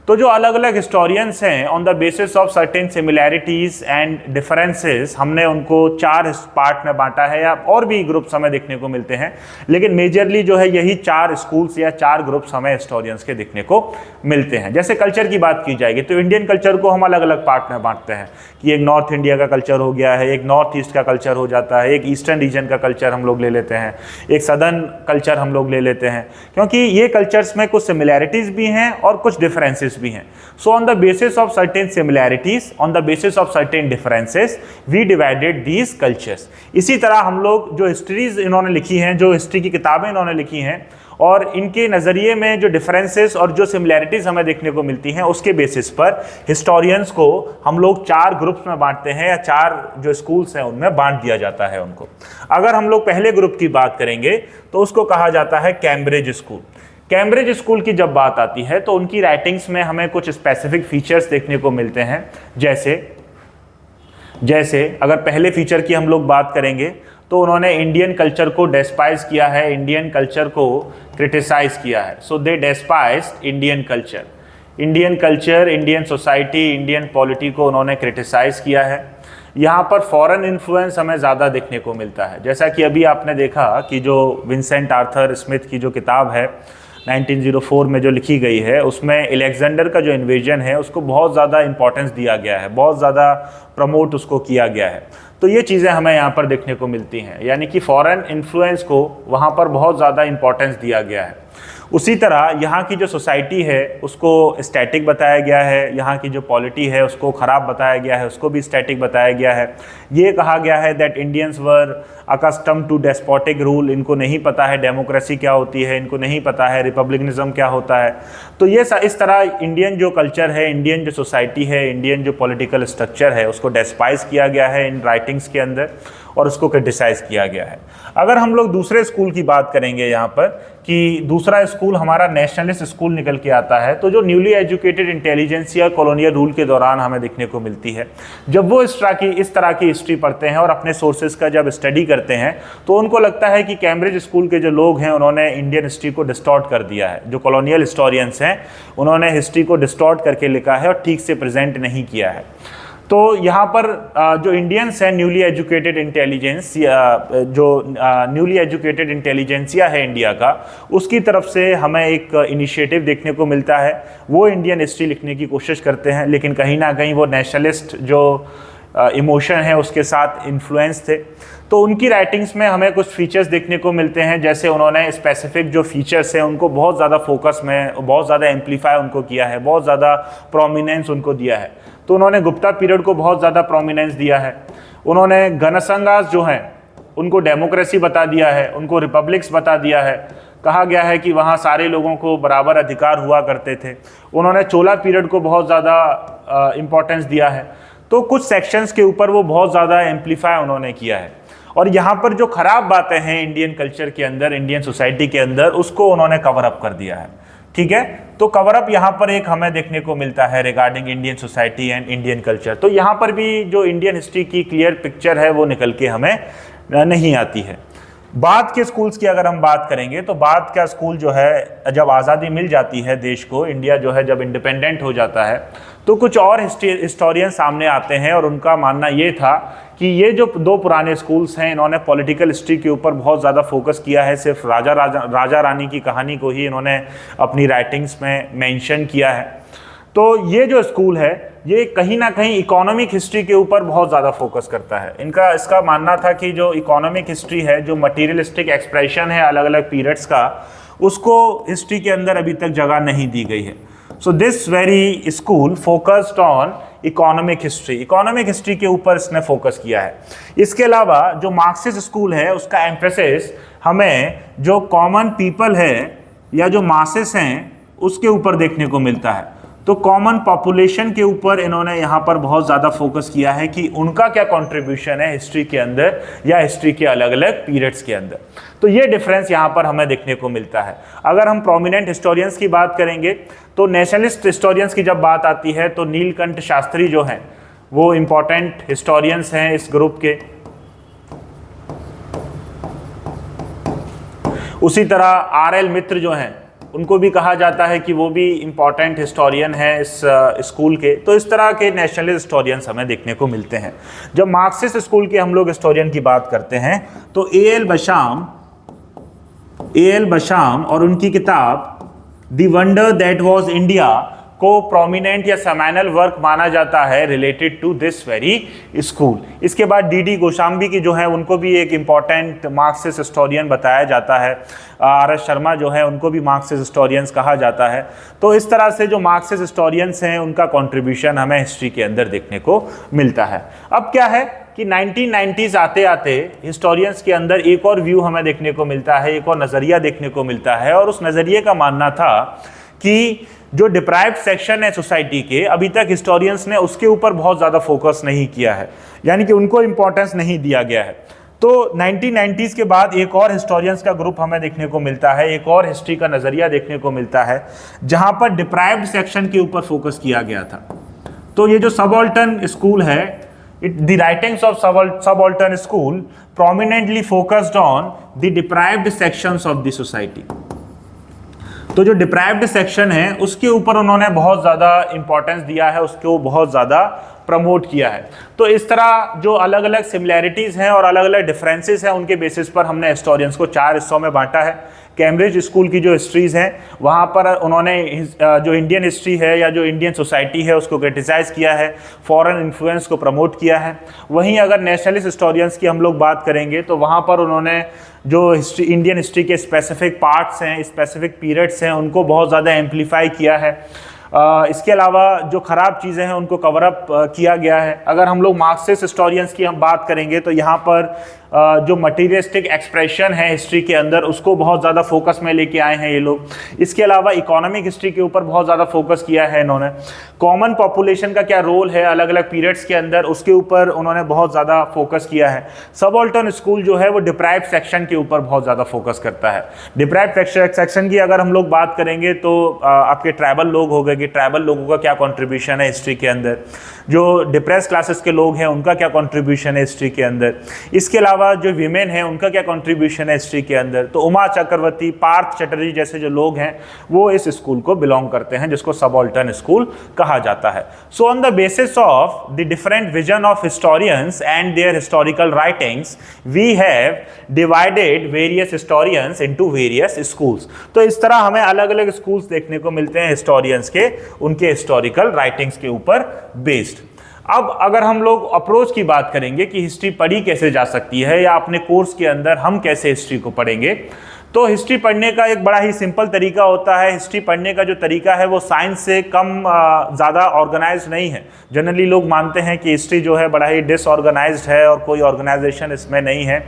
तो जो अलग अलग हिस्टोरियंस हैं on the basis of certain similarities and differences, हमने उनको 4 पार्ट में बांटा है, या और भी ग्रुप्स हमें देखने को मिलते हैं, लेकिन मेजरली जो है यही 4 स्कूल्स या 4 ग्रुप्स हमें हिस्टोरियंस के देखने को मिलते हैं। जैसे कल्चर की बात की जाएगी तो इंडियन कल्चर को हम अलग अलग पार्ट में बांटते हैं कि एक नॉर्थ इंडिया का कल्चर हो गया है, एक नॉर्थ ईस्ट का कल्चर हो जाता है, एक ईस्टर्न रीजन का कल्चर हम लोग ले लेते हैं, एक सदर्न कल्चर हम लोग ले लेते हैं, क्योंकि ये कल्चर्स में कुछ सिमिलैरिटीज़ भी हैं और कुछ डिफरेंसेस भी हैं। So on the basis of certain similarities, on the basis of certain differences, we divided these cultures. इसी तरह हम लोग जो हिस्ट्रीज इन्होंने लिखी हैं, जो हिस्ट्री की किताबें इन्होंने लिखी हैं, और इनके नज़रिए में जो डिफरेंसेस और जो सिमिलैरिटीज़ हमें देखने को मिलती हैं, उसके बेसिस पर हिस्टोरियंस को हम लोग 4 ग्रुप्स में बांटते हैं, या 4 जो स्कूल्स हैं उनमें बांट दिया जाता है उनको। अगर हम लोग पहले ग्रुप की बात करेंगे तो उसको कहा जाता है कैम्ब्रिज स्कूल। कैम्ब्रिज स्कूल की जब बात आती है तो उनकी राइटिंग्स में हमें कुछ स्पेसिफिक फीचर्स देखने को मिलते हैं। जैसे अगर पहले फीचर की हम लोग बात करेंगे तो उन्होंने इंडियन कल्चर को डेस्पाइज किया है, इंडियन कल्चर को क्रिटिसाइज किया है। So they despised Indian culture, Indian society, Indian polity को उन्होंने क्रिटिसाइज किया है। यहाँ पर फॉरेन इन्फ्लुएंस हमें ज़्यादा देखने को मिलता है, जैसा कि अभी आपने देखा कि जो विंसेंट आर्थर स्मिथ की जो किताब है 1904 में जो लिखी गई है, उसमें अलेक्जेंडर का जो इन्वेजन है उसको बहुत ज़्यादा इंपॉर्टेंस दिया गया है, बहुत ज़्यादा प्रमोट उसको किया गया है। तो ये चीज़ें हमें यहाँ पर देखने को मिलती हैं, यानी कि फॉरेन इन्फ्लुएंस को वहाँ पर बहुत ज़्यादा इंपॉर्टेंस दिया गया है। उसी तरह यहाँ की जो सोसाइटी है उसको स्टैटिक बताया गया है, यहाँ की जो पॉलिटी है उसको ख़राब बताया गया है, उसको भी स्टैटिक बताया गया है। ये कहा गया है that Indians were accustom to despotic rule, इनको नहीं पता है डेमोक्रेसी क्या होती है, इनको नहीं पता है रिपब्लिकनिज्म क्या होता है। तो ये इस तरह इंडियन जो कल्चर है, इंडियन जो सोसाइटी है, इंडियन जो पॉलिटिकल स्ट्रक्चर है, उसको डेस्पाइज किया गया है इन राइटिंग्स के अंदर और उसको क्रिटिसाइज किया गया है। अगर हम लोग दूसरे स्कूल की बात करेंगे यहाँ पर कि दूसरा स्कूल हमारा नेशनलिस्ट स्कूल निकल के आता है, तो जो newly educated intelligentsia colonial rule के दौरान हमें देखने को मिलती है, जब वो इस तरह की हिस्ट्री पढ़ते हैं और अपने सोर्सेज का जब स्टडी करते हैं तो उनको लगता है कि कैम्ब्रिज स्कूल के जो लोग हैं उन्होंने इंडियन हिस्ट्री को डिस्टॉर्ट कर दिया है। जो कॉलोनियल हिस्टोरियंस हैं उन्होंने हिस्ट्री को डिस्टॉर्ट करके लिखा है और ठीक से प्रेजेंट नहीं किया है। तो यहाँ पर जो इंडियंस हैं, न्यूली एजुकेटेड इंटेलिजेंस, जो न्यूली एजुकेटेड इंटेलिजेंसिया है इंडिया का, उसकी तरफ से हमें एक इनिशिएटिव देखने को मिलता है। वो इंडियन हिस्ट्री लिखने की कोशिश करते हैं, लेकिन कहीं ना कहीं वो नेशनलिस्ट जो इमोशन है उसके साथ इन्फ्लुएंस थे। तो उनकी राइटिंग्स में हमें कुछ फीचर्स देखने को मिलते हैं, जैसे उन्होंने स्पेसिफिक जो फीचर्स हैं उनको बहुत ज़्यादा फोकस में, बहुत ज़्यादा एम्पलीफाई उनको किया है, बहुत ज़्यादा प्रोमिनेंस उनको दिया है। तो उन्होंने गुप्ता पीरियड को बहुत ज़्यादा प्रोमिनेंस दिया है। उन्होंने गणसंघास जो हैं उनको डेमोक्रेसी बता दिया है, उनको रिपब्लिक्स बता दिया है। कहा गया है कि वहाँ सारे लोगों को बराबर अधिकार हुआ करते थे। उन्होंने चोला पीरियड को बहुत ज़्यादा इम्पोर्टेंस दिया है। तो कुछ सेक्शंस के ऊपर वो बहुत ज़्यादा एम्पलीफाई उन्होंने किया है। और यहाँ पर जो खराब बातें हैं इंडियन कल्चर के अंदर, इंडियन सोसाइटी के अंदर, उसको उन्होंने कवर अप कर दिया है। ठीक है, तो कवर अप यहाँ पर एक हमें देखने को मिलता है regarding Indian society and Indian culture. तो यहाँ पर भी जो इंडियन हिस्ट्री की क्लियर पिक्चर है वो निकल के हमें नहीं आती है। बाद के स्कूल्स की अगर हम बात करेंगे तो बाद का स्कूल जो है, जब आज़ादी मिल जाती है देश को, इंडिया जो है जब इंडिपेंडेंट हो जाता है, तो कुछ और हिस्टोरियन सामने आते हैं और उनका मानना ये था कि ये जो दो पुराने स्कूल्स हैं, इन्होंने पॉलिटिकल हिस्ट्री के ऊपर बहुत ज़्यादा फोकस किया है। सिर्फ राजा रानी की कहानी को ही इन्होंने अपनी राइटिंग्स में मेंशन किया है। तो ये जो स्कूल है ये कहीं ना कहीं इकोनॉमिक हिस्ट्री के ऊपर बहुत ज़्यादा फोकस करता है। इसका मानना था कि जो इकोनॉमिक हिस्ट्री है, जो मटीरियलिस्टिक एक्सप्रेशन है अलग अलग पीरियड्स का, उसको हिस्ट्री के अंदर अभी तक जगह नहीं दी गई है। So this very school focused on economic history के ऊपर इसने फोकस किया है। इसके अलावा जो मार्क्सिस्ट स्कूल है उसका एम्फेसिस हमें जो कॉमन पीपल है या जो मासेस हैं उसके ऊपर देखने को मिलता है। तो कॉमन पॉपुलेशन के ऊपर इन्होंने यहाँ पर बहुत ज़्यादा फोकस किया है कि उनका क्या कंट्रीब्यूशन है हिस्ट्री के अंदर या हिस्ट्री के अलग अलग पीरियड्स के अंदर। तो ये डिफरेंस यहाँ पर हमें देखने को मिलता है। अगर हम प्रोमिनेंट हिस्टोरियंस की बात करेंगे तो नेशनलिस्ट हिस्टोरियंस की जब बात आती है तो नीलकंठ शास्त्री जो हैं वो इम्पॉर्टेंट हिस्टोरियंस हैं इस ग्रुप के। उसी तरह RL मित्र जो हैं उनको भी कहा जाता है कि वो भी इम्पॉर्टेंट हिस्टोरियन है इस स्कूल के। तो इस तरह के नेशनलिस्ट हिस्टोरियंस हमें देखने को मिलते हैं। जब मार्क्सिस्ट स्कूल के हम लोग हिस्टोरियन की बात करते हैं तो A.L. बशाम और उनकी किताब the wonder that was India को प्रोमिनेंट या सेमिनल वर्क माना जाता है related to this very school. इसके बाद D.D. गोशाम्बी की जो है उनको भी एक इम्पॉर्टेंट मार्क्सिस्ट हिस्टोरियन बताया जाता है। R.S. शर्मा जो है उनको भी मार्क्सिस्ट हिस्टोरियंस कहा जाता है। तो इस तरह से जो मार्क्सिस्ट हिस्टोरियंस हैं उनका कंट्रीब्यूशन हमें हिस्ट्री के अंदर देखने को मिलता है। अब क्या है कि 1990s आते आते हिस्टोरियंस के अंदर एक और व्यू हमें देखने को मिलता है, एक और नज़रिया देखने को मिलता है। और उस नज़रिए का मानना था कि जो डिप्राइव्ड सेक्शन है सोसाइटी के, अभी तक हिस्टोरियंस ने उसके ऊपर बहुत ज़्यादा फोकस नहीं किया है, यानी कि उनको इम्पोर्टेंस नहीं दिया गया है। तो 1990s के बाद एक और हिस्टोरियंस का ग्रुप हमें देखने को मिलता है, एक और हिस्ट्री का नज़रिया देखने को मिलता है जहाँ पर डिप्राइव्ड सेक्शन के ऊपर फोकस किया गया था। तो ये जो सबऑल्टर्न स्कूल है, the writings of subaltern school prominently focused on the deprived sections of the society। तो जो डिप्राइव्ड सेक्शन है उसके ऊपर उन्होंने बहुत ज़्यादा इंपॉर्टेंस दिया है, उसको बहुत ज़्यादा प्रमोट किया है। तो इस तरह जो अलग अलग सिमिलैरिटीज़ हैं और अलग अलग डिफरेंसेस हैं उनके बेसिस पर हमने हिस्टोरियंस को 4 हिस्सों में बांटा है। कैम्ब्रिज स्कूल की जो हिस्ट्रीज़ हैं वहाँ पर उन्होंने जो इंडियन हिस्ट्री है या जो इंडियन सोसाइटी है उसको क्रिटिसाइज़ किया है, फॉरेन इन्फ्लुएंस को प्रमोट किया है। वहीं अगर नेशनलिस्ट हिस्टोरियंस की हम लोग बात करेंगे तो वहाँ पर उन्होंने जो हिस्ट्री, इंडियन हिस्ट्री के स्पेसिफिक पार्ट्स हैं, स्पेसिफिक पीरियड्स हैं, उनको बहुत ज़्यादा एम्पलीफाई किया है। इसके अलावा जो ख़राब चीज़ें हैं उनको कवर अप किया गया है। अगर हम लोग मार्क्सिस्ट हिस्टोरियंस की हम बात करेंगे तो यहाँ पर जो मटीरियलिस्टिक एक्सप्रेशन है हिस्ट्री के अंदर उसको बहुत ज़्यादा फोकस में लेके आए हैं ये लोग। इसके अलावा इकोनॉमिक हिस्ट्री के ऊपर बहुत ज़्यादा फोकस किया है इन्होंने। कॉमन पॉपुलेशन का क्या रोल है अलग अलग पीरियड्स के अंदर उसके ऊपर उन्होंने बहुत ज़्यादा फोकस किया है। सबऑल्टर्न स्कूल जो है वो डिप्राइव्ड सेक्शन के ऊपर बहुत ज़्यादा फोकस करता है। डिप्राइव्ड सेक्शन की अगर हम लोग बात करेंगे तो आपके ट्राइबल लोग हो गए कि ट्राइबल लोगों का क्या कॉन्ट्रीब्यूशन है हिस्ट्री के अंदर, जो डिप्रेस क्लासेस के लोग हैं उनका क्या कॉन्ट्रीब्यूशन है हिस्ट्री के अंदर। इसके अलावा जो विमेन हैं उनका क्या कंट्रीब्यूशन है हिस्ट्री के अंदर। तो उमा चक्रवर्ती, पार्थ चटर्जी जैसे जो लोग हैं वो इस स्कूल को बिलोंग करते हैं जिसको सबऑल्टर्न स्कूल कहा जाता है। So on the basis of the different vision of historians and their historical writings we have divided various historians into various schools. तो इस तरह हमें अलग अलग स्कूल्स देखने को मिलते हैं हिस्टोरियंस के, उनके हिस्टोरिकल राइटिंग्स के ऊपर बेस्ड। अब अगर हम लोग अप्रोच की बात करेंगे कि हिस्ट्री पढ़ी कैसे जा सकती है या अपने कोर्स के अंदर हम कैसे हिस्ट्री को पढ़ेंगे, तो हिस्ट्री पढ़ने का एक बड़ा ही सिंपल तरीका होता है। हिस्ट्री पढ़ने का जो तरीका है वो साइंस से कम ज़्यादा ऑर्गेनाइज्ड नहीं है। जनरली लोग मानते हैं कि हिस्ट्री जो है बड़ा ही डिसऑर्गेनाइज्ड है और कोई ऑर्गेनाइजेशन इसमें नहीं है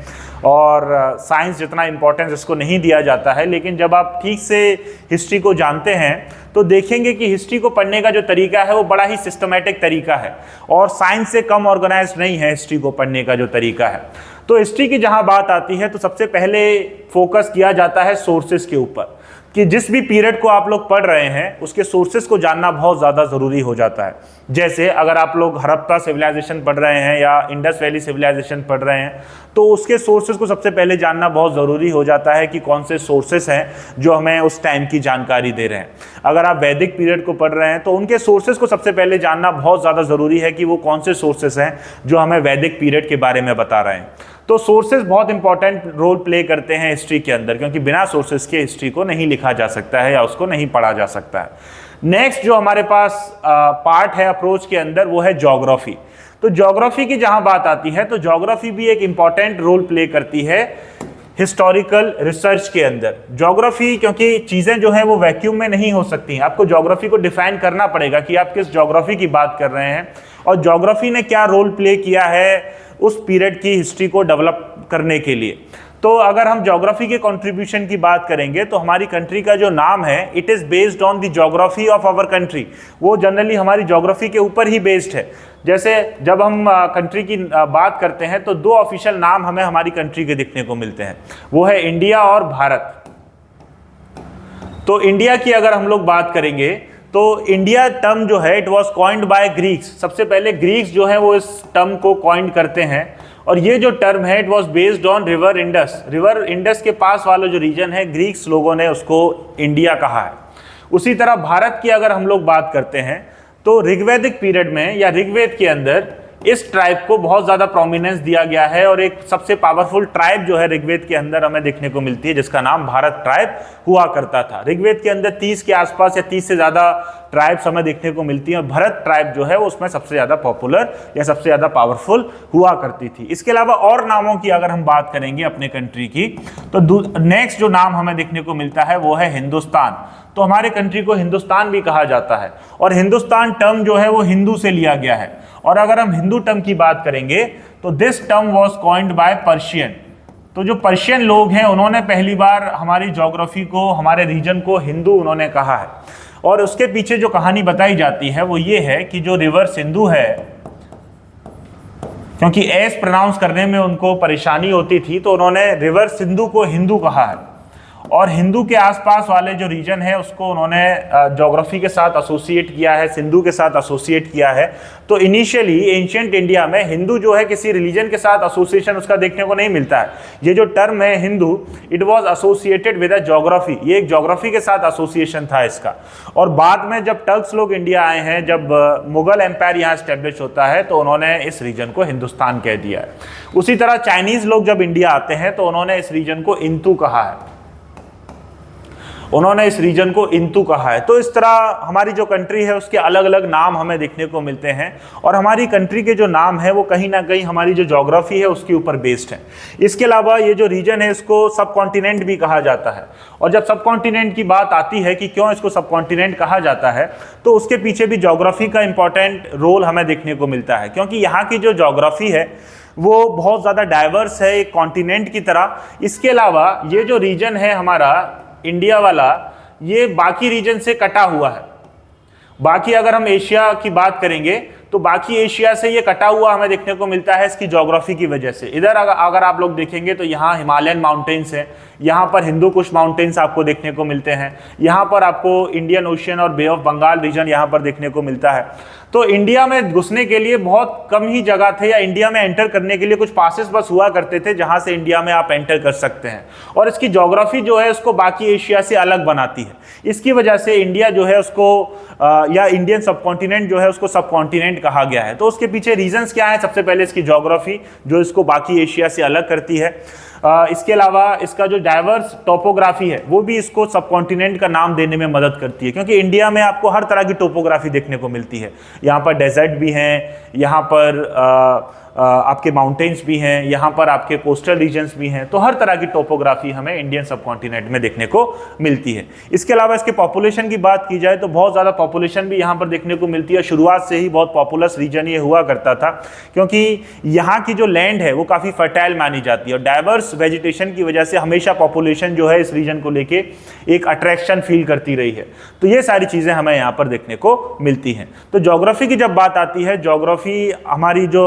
और साइंस जितना इम्पोर्टेंस इसको नहीं दिया जाता है। लेकिन जब आप ठीक से हिस्ट्री को जानते हैं तो देखेंगे कि हिस्ट्री को पढ़ने का जो तरीका है वो बड़ा ही सिस्टमेटिक तरीका है और साइंस से कम ऑर्गेनाइज्ड नहीं है हिस्ट्री को पढ़ने का जो तरीका है। तो हिस्ट्री की जहां बात आती है तो सबसे पहले फोकस किया जाता है सोर्सेस के ऊपर, कि जिस भी पीरियड को आप लोग पढ़ रहे हैं उसके सोर्सेस को जानना बहुत ज़्यादा ज़रूरी हो जाता है। जैसे अगर आप लोग हड़प्पा सिविलाइजेशन पढ़ रहे हैं या इंडस वैली सिविलाइजेशन पढ़ रहे हैं तो उसके सोर्सेस को सबसे पहले जानना बहुत ज़रूरी हो जाता है कि कौन से सोर्सेस हैं जो हमें उस टाइम की जानकारी दे रहे हैं। अगर आप वैदिक पीरियड को पढ़ रहे हैं तो उनके सोर्सेस को सबसे पहले जानना बहुत ज़्यादा ज़रूरी है कि वो कौन से सोर्सेस हैं जो हमें वैदिक पीरियड के बारे में बता रहे हैं। तो सोर्सेज बहुत इंपॉर्टेंट रोल प्ले करते हैं हिस्ट्री के अंदर, क्योंकि बिना सोर्सेज के हिस्ट्री को नहीं लिखा जा सकता है या उसको नहीं पढ़ा जा सकता है। नेक्स्ट जो हमारे पास पार्ट है अप्रोच के अंदर वो है ज्योग्राफी। तो ज्योग्राफी की जहां बात आती है तो ज्योग्राफी भी एक इंपॉर्टेंट रोल प्ले करती है हिस्टोरिकल रिसर्च के अंदर। ज्योग्राफी, क्योंकि चीज़ें जो हैं वो वैक्यूम में नहीं हो सकती हैं, आपको ज्योग्राफी को डिफाइन करना पड़ेगा कि आप किस ज्योग्राफी की बात कर रहे हैं और ज्योग्राफी ने क्या रोल प्ले किया है उस पीरियड की हिस्ट्री को डेवलप करने के लिए। तो अगर हम ज्योग्राफी के कंट्रीब्यूशन की बात करेंगे तो हमारी कंट्री का जो नाम है it is based on the geography of our country, वो जनरली हमारी ज्योग्राफी के ऊपर ही बेस्ड है। जैसे जब हम कंट्री की बात करते हैं तो दो ऑफिशियल नाम हमें हमारी कंट्री के दिखने को मिलते हैं, वो है इंडिया और भारत। तो इंडिया की अगर हम लोग बात करेंगे तो इंडिया टर्म जो है it was coined bye Greeks. सबसे पहले ग्रीक्स जो है वो इस टर्म को कॉइन करते हैं और ये जो टर्म है it was based on river Indus. River Indus के पास वाला जो रीजन है ग्रीक्स लोगों ने उसको इंडिया कहा है। उसी तरह भारत की अगर हम लोग बात करते हैं तो ऋग्वैदिक पीरियड में या ऋग्वेद के अंदर इस ट्राइब को बहुत ज़्यादा प्रोमिनेंस दिया गया है और एक सबसे पावरफुल ट्राइब जो है ऋग्वेद के अंदर हमें देखने को मिलती है जिसका नाम भारत ट्राइब हुआ करता था। ऋग्वेद के अंदर 30 के आसपास या 30 से ज़्यादा ट्राइब्स हमें देखने को मिलती हैं और भरत ट्राइब जो है वो उसमें सबसे ज़्यादा पॉपुलर या सबसे ज़्यादा पावरफुल हुआ करती थी। इसके अलावा और नामों की अगर हम बात करेंगे अपने कंट्री की तो नेक्स्ट जो नाम हमें देखने को मिलता है वो है हिंदुस्तान। तो हमारे कंट्री को हिंदुस्तान भी कहा जाता है और हिंदुस्तान टर्म जो है वो हिंदू से लिया गया है। और अगर हम हिंदू टर्म की बात करेंगे तो this term was coined bye Persian. तो जो पर्शियन लोग हैं उन्होंने पहली बार हमारी ज्योग्राफी को, हमारे रीजन को हिंदू उन्होंने कहा है। और उसके पीछे जो कहानी बताई जाती है वो ये है कि जो रिवर सिंधु है, क्योंकि एस प्रोनाउंस करने में उनको परेशानी होती थी तो उन्होंने रिवर सिंधु को हिंदू कहा है और हिंदू के आसपास वाले जो रीजन है उसको उन्होंने ज्योग्राफी के साथ एसोसिएट किया है, सिंधु के साथ एसोसिएट किया है। तो इनिशियली एंशिएंट इंडिया में हिंदू जो है किसी रिलीजन के साथ एसोसिएशन उसका देखने को नहीं मिलता है। ये जो टर्म है Hindu it was associated with a geography, ये एक ज्योग्राफी के साथ एसोसिएशन था इसका। और बाद में जब टर्क्स लोग इंडिया आए हैं, जब मुगल एम्पायर यहाँ स्टैब्लिश होता है तो उन्होंने इस रीजन को हिंदुस्तान कह दिया है। उसी तरह चाइनीज लोग जब इंडिया आते हैं तो उन्होंने इस रीजन को इंतु कहा है, उन्होंने इस रीजन को इंतु कहा है। तो इस तरह हमारी जो कंट्री है उसके अलग अलग नाम हमें देखने को मिलते हैं और हमारी कंट्री के जो नाम है वो कहीं ना कहीं हमारी जो ज्योग्राफी है उसके ऊपर बेस्ड है। इसके अलावा ये जो रीजन है इसको सब कॉन्टिनेंट भी कहा जाता है और जब सब कॉन्टिनेंट की बात आती है कि क्यों इसको सब कॉन्टिनेंट कहा जाता है तो उसके पीछे भी ज्योग्राफी का इंपॉर्टेंट रोल हमें देखने को मिलता है, क्योंकि यहाँ की जो ज्योग्राफी है वो बहुत ज़्यादा डाइवर्स है एक कॉन्टिनेंट की तरह। इसके अलावा ये जो रीजन है हमारा इंडिया वाला ये बाकी रीजन से कटा हुआ है। बाकी अगर हम एशिया की बात करेंगे तो बाकी एशिया से ये कटा हुआ हमें देखने को मिलता है इसकी ज्योग्राफी की वजह से। इधर अगर आप लोग देखेंगे तो यहाँ हिमालयन माउंटेन्स हैं, यहाँ पर हिंदू कुश माउंटेन्स आपको देखने को मिलते हैं, यहाँ पर आपको इंडियन ओशियन और बे ऑफ बंगाल रीजन यहाँ पर देखने को मिलता है। तो इंडिया में घुसने के लिए बहुत कम ही जगह थे या इंडिया में एंटर करने के लिए कुछ पासेस बस हुआ करते थे जहाँ से इंडिया में आप एंटर कर सकते हैं और इसकी ज्योग्राफी जो है उसको बाकी एशिया से अलग बनाती है। इसकी वजह से इंडिया जो है उसको या इंडियन सबकॉन्टिनेंट जो है उसको सबकॉन्टिनेंट कहा गया है। तो उसके पीछे रीजंस क्या है? सबसे पहले इसकी ज्योग्राफी जो इसको बाकी एशिया से अलग करती है। इसके अलावा इसका जो डाइवर्स टोपोग्राफी है वो भी इसको सबकॉन्टिनेंट का नाम देने में मदद करती है, क्योंकि इंडिया में आपको हर तरह की टोपोग्राफी देखने को मिलती है। यहाँ पर डेजर्ट भी हैं, यहाँ पर आपके माउंटेन्स भी हैं, यहाँ पर आपके कोस्टल रीजन्स भी हैं। तो हर तरह की टोपोग्राफी हमें इंडियन सबकॉन्टिनेंट में देखने को मिलती है। इसके अलावा इसके पॉपुलेशन की बात की जाए तो बहुत ज़्यादा पॉपुलेशन भी यहाँ पर देखने को मिलती है। शुरुआत से ही बहुत पॉपुलस रीजन ये हुआ करता था, क्योंकि यहाँ की जो लैंड है वो काफ़ी फर्टाइल मानी जाती है और डाइवर्स वेजिटेशन की वजह से हमेशा पॉपुलेशन जो है इस रीजन को लेके एक अट्रैक्शन फील करती रही है। तो ये सारी चीज़ें हमें यहाँ पर देखने को मिलती हैं। तो ज्योग्राफी की जब बात आती है, ज्योग्राफी हमारी जो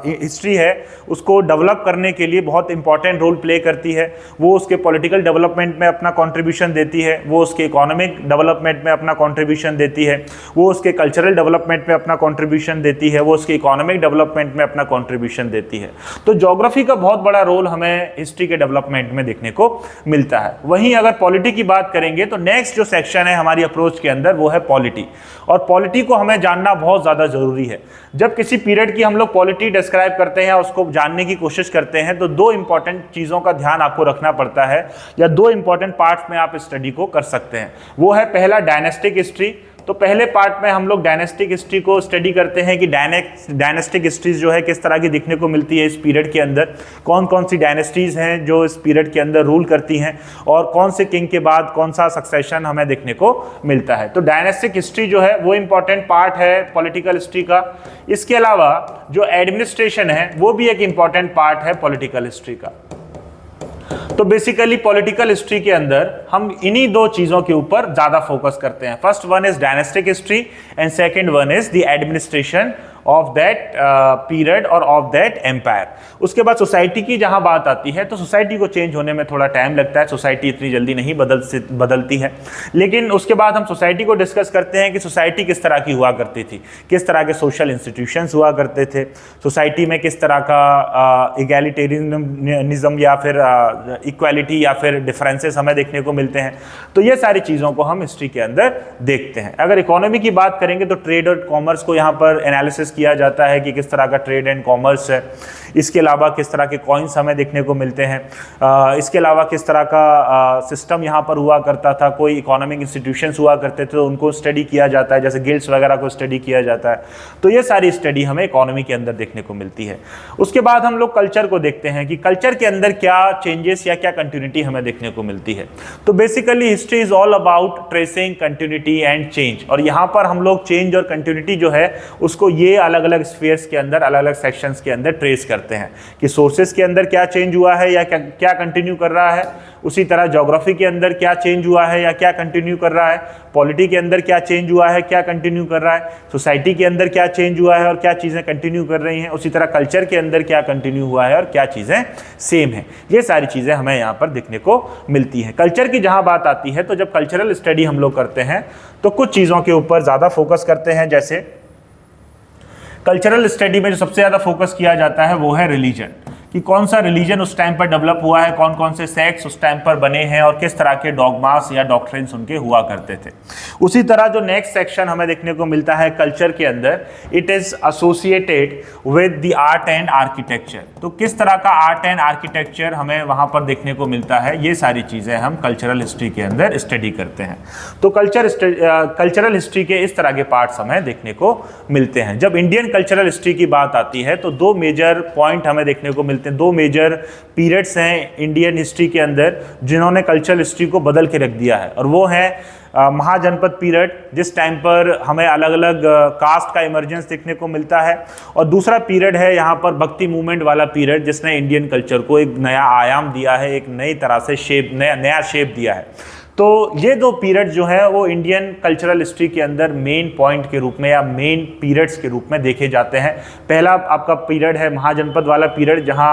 हिस्ट्री है उसको डेवलप करने के लिए बहुत इंपॉर्टेंट रोल प्ले करती है। वो उसके पॉलिटिकल डेवलपमेंट में अपना कंट्रीब्यूशन देती है, वो उसके इकोनॉमिक डेवलपमेंट में अपना कंट्रीब्यूशन देती है, वो उसके कल्चरल डेवलपमेंट में अपना कंट्रीब्यूशन देती है, वो उसके इकोनॉमिक डेवलपमेंट में अपना कंट्रीब्यूशन देती है। तो ज्योग्राफी का बहुत बड़ा रोल हमें हिस्ट्री के डेवलपमेंट में देखने को मिलता है। वहीं अगर पॉलिटी की बात करेंगे तो नेक्स्ट जो सेक्शन है हमारी अप्रोच के अंदर वो है पॉलिटी, और पॉलिटी को हमें जानना बहुत ज़्यादा ज़रूरी है। जब किसी पीरियड की हम लोग पॉलिटी डिस्क्राइब करते हैं, उसको जानने की कोशिश करते हैं, तो दो इंपॉर्टेंट चीज़ों का ध्यान आपको रखना पड़ता है, या दो इंपॉर्टेंट पार्ट्स में आप स्टडी को कर सकते हैं। वो है पहला डायनेस्टिक हिस्ट्री। तो पहले पार्ट में हम लोग डायनेस्टिक हिस्ट्री को स्टडी करते हैं कि डायनेस्टिक हिस्ट्रीज जो है किस तरह की दिखने को मिलती है इस पीरियड के अंदर, कौन कौन सी डायनेस्टीज हैं जो इस पीरियड के अंदर रूल करती हैं, और कौन से किंग के बाद कौन सा सक्सेशन हमें देखने को मिलता है। तो डायनेस्टिक हिस्ट्री जो है वो इंपॉर्टेंट पार्ट है पॉलिटिकल हिस्ट्री का। इसके अलावा जो एडमिनिस्ट्रेशन है वो भी एक इंपॉर्टेंट पार्ट है पॉलिटिकल हिस्ट्री का। तो बेसिकली पॉलिटिकल हिस्ट्री के अंदर हम इन्हीं दो चीजों के ऊपर ज्यादा फोकस करते हैं। First one is dynastic history and second one is the administration of that period और ऑफ दैट एम्पायर। उसके बाद सोसाइटी की जहां बात आती है तो सोसाइटी को चेंज होने में थोड़ा टाइम लगता है, सोसाइटी इतनी जल्दी नहीं बदलती है। लेकिन उसके बाद हम सोसाइटी को डिस्कस करते हैं कि सोसाइटी किस तरह की हुआ करती थी, किस तरह के सोशल इंस्टीट्यूशंस हुआ करते थे, सोसाइटी में किस तरह का इगैलिटेरियनिज्म या फिर इक्वालिटी या फिर डिफरेंसेस हमें देखने को मिलते हैं। तो ये सारी चीज़ों को हम हिस्ट्री के अंदर देखते हैं। अगर इकोनॉमी की बात करेंगे तो ट्रेड और कॉमर्स को यहाँ पर एनालिसिस किया जाता है कि किस तरह का ट्रेड एंड कॉमर्स है। इसके अलावा किस तरह के कॉइन्स हमें देखने को मिलते हैं। इसके अलावा किस तरह का सिस्टम यहाँ पर हुआ करता था, कोई इकोनॉमिक इंस्टीट्यूशंस हुआ करते थे तो उनको स्टडी किया जाता है, जैसे गिल्ड्स वगैरह को स्टडी किया जाता है। तो ये सारी स्टडी हमें इकोनॉमी के अंदर देखने को मिलती है। उसके बाद हम लोग कल्चर को देखते हैं कि कल्चर के अंदर क्या चेंजेस या क्या कंटिन्यूटी हमें देखने को मिलती है। तो basically history is all about tracing continuity and change, और यहाँ पर हम लोग चेंज और कंटिन्यूटी जो है उसको ये अलग अलग स्फीयर्स के अंदर, अलग अलग सेक्शंस के अंदर ट्रेस करते हैं कि सोर्सेस के अंदर क्या चेंज हुआ है या क्या कंटिन्यू कर रहा है। उसी तरह ज्योग्राफी के अंदर क्या चेंज हुआ है या क्या कंटिन्यू कर रहा है, पॉलिटी के अंदर क्या चेंज हुआ है, क्या कंटिन्यू कर रहा है, सोसाइटी के अंदर क्या चेंज हुआ है और क्या चीज़ें कंटिन्यू कर रही हैं, उसी तरह कल्चर के अंदर क्या कंटिन्यू हुआ है और क्या चीज़ें सेम हैं। ये सारी चीज़ें हमें यहाँ पर देखने को मिलती हैं। कल्चर की जहाँ बात आती है तो जब कल्चरल स्टडी हम लोग करते हैं तो कुछ चीज़ों के ऊपर ज़्यादा फोकस करते हैं। जैसे कल्चरल स्टडी में जो सबसे ज़्यादा फोकस किया जाता है वो है रिलीजन, कि कौन सा रिलीजन उस टाइम पर डेवलप हुआ है, कौन कौन से सेक्ट्स उस टाइम पर बने हैं और किस तरह के डॉगमास या डॉक्ट्रिन्स उनके हुआ करते थे। उसी तरह जो नेक्स्ट सेक्शन हमें देखने को मिलता है कल्चर के अंदर, it is associated with the art and architecture. तो किस तरह का आर्ट एंड आर्किटेक्चर हमें वहां पर देखने को मिलता है, ये सारी चीजें हम कल्चरल हिस्ट्री के अंदर स्टडी करते हैं। तो कल्चरल हिस्ट्री के इस तरह के पार्ट्स हमें देखने को मिलते हैं। जब इंडियन कल्चरल हिस्ट्री की बात आती है तो दो मेजर पॉइंट हमें देखने को मिलते हैं, दो मेजर पीरियड्स हैं इंडियन हिस्ट्री के अंदर जिन्होंने कल्चरल हिस्ट्री को बदल के रख दिया है, और वो है महाजनपद पीरियड, जिस टाइम पर हमें अलग अलग कास्ट का इमर्जेंस देखने को मिलता है, और दूसरा पीरियड है यहाँ पर भक्ति मूवमेंट वाला पीरियड जिसने इंडियन कल्चर को एक नया आयाम दिया है, एक नई तरह से नया शेप दिया है। तो ये दो पीरियड जो है वो इंडियन कल्चरल हिस्ट्री के अंदर मेन पॉइंट के रूप में या मेन पीरियड्स के रूप में देखे जाते हैं। पहला आपका पीरियड है महाजनपद वाला पीरियड जहां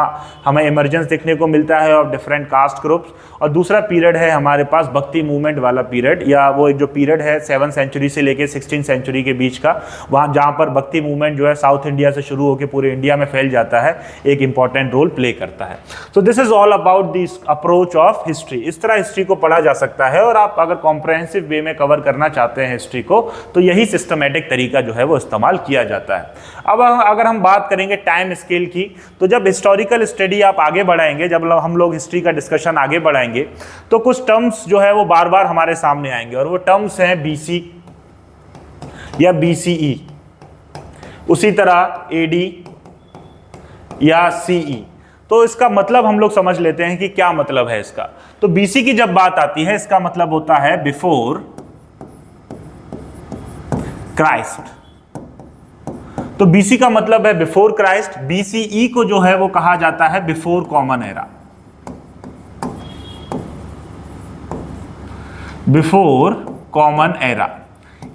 हमें इमर्जेंस देखने को मिलता है ऑफ डिफरेंट कास्ट ग्रुप्स, और दूसरा पीरियड है हमारे पास भक्ति मूवमेंट वाला पीरियड, या वो जो पीरियड है 7वीं सेंचुरी से लेके 16वीं सेंचुरी के बीच का, वहाँ जहाँ पर भक्ति मूवमेंट जो है साउथ इंडिया से शुरू होकर पूरे इंडिया में फैल जाता है, एक इंपॉर्टेंट रोल प्ले करता है। तो this is all about this approach of history. इस तरह हिस्ट्री को पढ़ा जा सकता है, और आप अगर कॉम्प्रहेंसिव वे में कवर करना चाहते हैं हिस्ट्री को तो यही सिस्टमैटिक तरीका जो है वो इस्तेमाल किया जाता है। अब अगर हम बात करेंगे टाइम स्केल की, तो जब हिस्टोरिकल स्टडी आप आगे बढ़ाएंगे, जब हम लोग हिस्ट्री का डिस्कशन आगे बढ़ाएंगे तो कुछ टर्म्स जो है वो बार बार हमारे सामने आएंगे, और वो टर्म्स हैं BC या BCE, उसी तरह AD या CE। तो इसका मतलब हम लोग समझ लेते हैं कि क्या मतलब है इसका। तो BC की जब बात आती है इसका मतलब होता है बिफोर क्राइस्ट। तो BC का मतलब है बिफोर क्राइस्ट। BCE को जो है वो कहा जाता है before common era, before common era.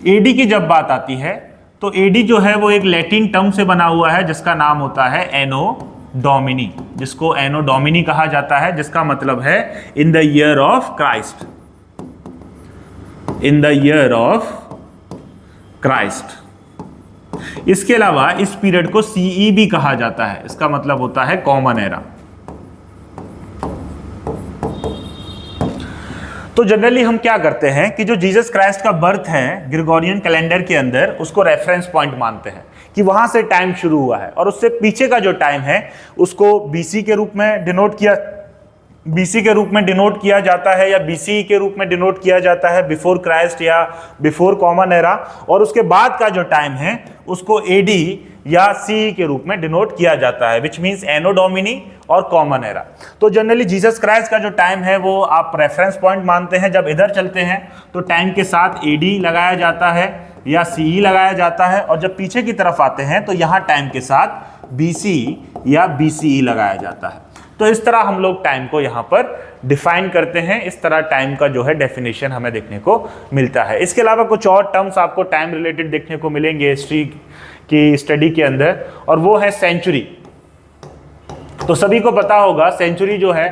AD की जब बात आती है तो एडी जो है वो एक लैटिन टर्म से बना हुआ है जिसका नाम होता है एनो डोमिनी, जिसको एनो डोमिनी कहा जाता है, जिसका मतलब है in the year of Christ, in the year of Christ. इसके अलावा इस पीरियड को सीई भी कहा जाता है, इसका मतलब होता है कॉमन एरा। तो जनरली हम क्या करते हैं कि जो जीसस क्राइस्ट का बर्थ है ग्रेगोरियन कैलेंडर के अंदर, उसको रेफरेंस पॉइंट मानते हैं कि वहां से टाइम शुरू हुआ है, और उससे पीछे का जो टाइम है उसको बीसी के रूप में डिनोट किया जाता है, या बीसी के रूप में डिनोट किया जाता है, बिफोर क्राइस्ट या बिफोर कॉमन एरा। और उसके बाद का जो टाइम है उसको एडी या सी के रूप में डिनोट किया जाता है, विच मीन्स एनो डोमिनी और कॉमन एरा। तो जनरली जीसस क्राइस्ट का जो टाइम है वो आप रेफरेंस पॉइंट मानते हैं। जब इधर चलते हैं तो टाइम के साथ एडी लगाया जाता है या सीई लगाया जाता है, और जब पीछे की तरफ आते हैं तो यहाँ टाइम के साथ बीसी या बीसीई लगाया जाता है। तो इस तरह हम लोग टाइम को यहाँ पर डिफाइन करते हैं, इस तरह टाइम का जो है डेफिनेशन हमें देखने को मिलता है। इसके अलावा कुछ और टर्म्स आपको टाइम रिलेटेड देखने को मिलेंगे हिस्ट्री की स्टडी के अंदर, और वो है सेंचुरी। तो सभी को पता होगा सेंचुरी जो है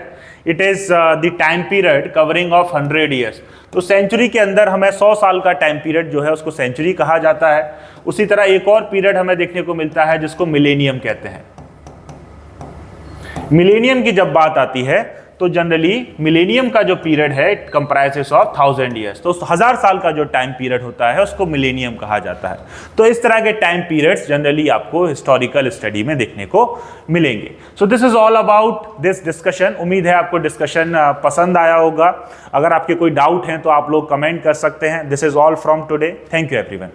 it is the time period covering of 100 years. तो सेंचुरी के अंदर हमें 100 साल का टाइम पीरियड जो है उसको सेंचुरी कहा जाता है। उसी तरह एक और पीरियड हमें देखने को मिलता है जिसको मिलेनियम कहते हैं। मिलेनियम की जब बात आती है तो जनरली मिलेनियम का जो पीरियड है इट कंप्राइजेस ऑफ 1000 ईयर्स। तो 1000 साल का जो टाइम पीरियड होता है उसको मिलेनियम कहा जाता है। तो इस तरह के टाइम पीरियड्स जनरली आपको हिस्टोरिकल स्टडी में देखने को मिलेंगे। So this is all about this discussion. उम्मीद है आपको डिस्कशन पसंद आया होगा। अगर आपके कोई डाउट हैं तो आप लोग कमेंट कर सकते हैं। This is all from today. Thank you everyone.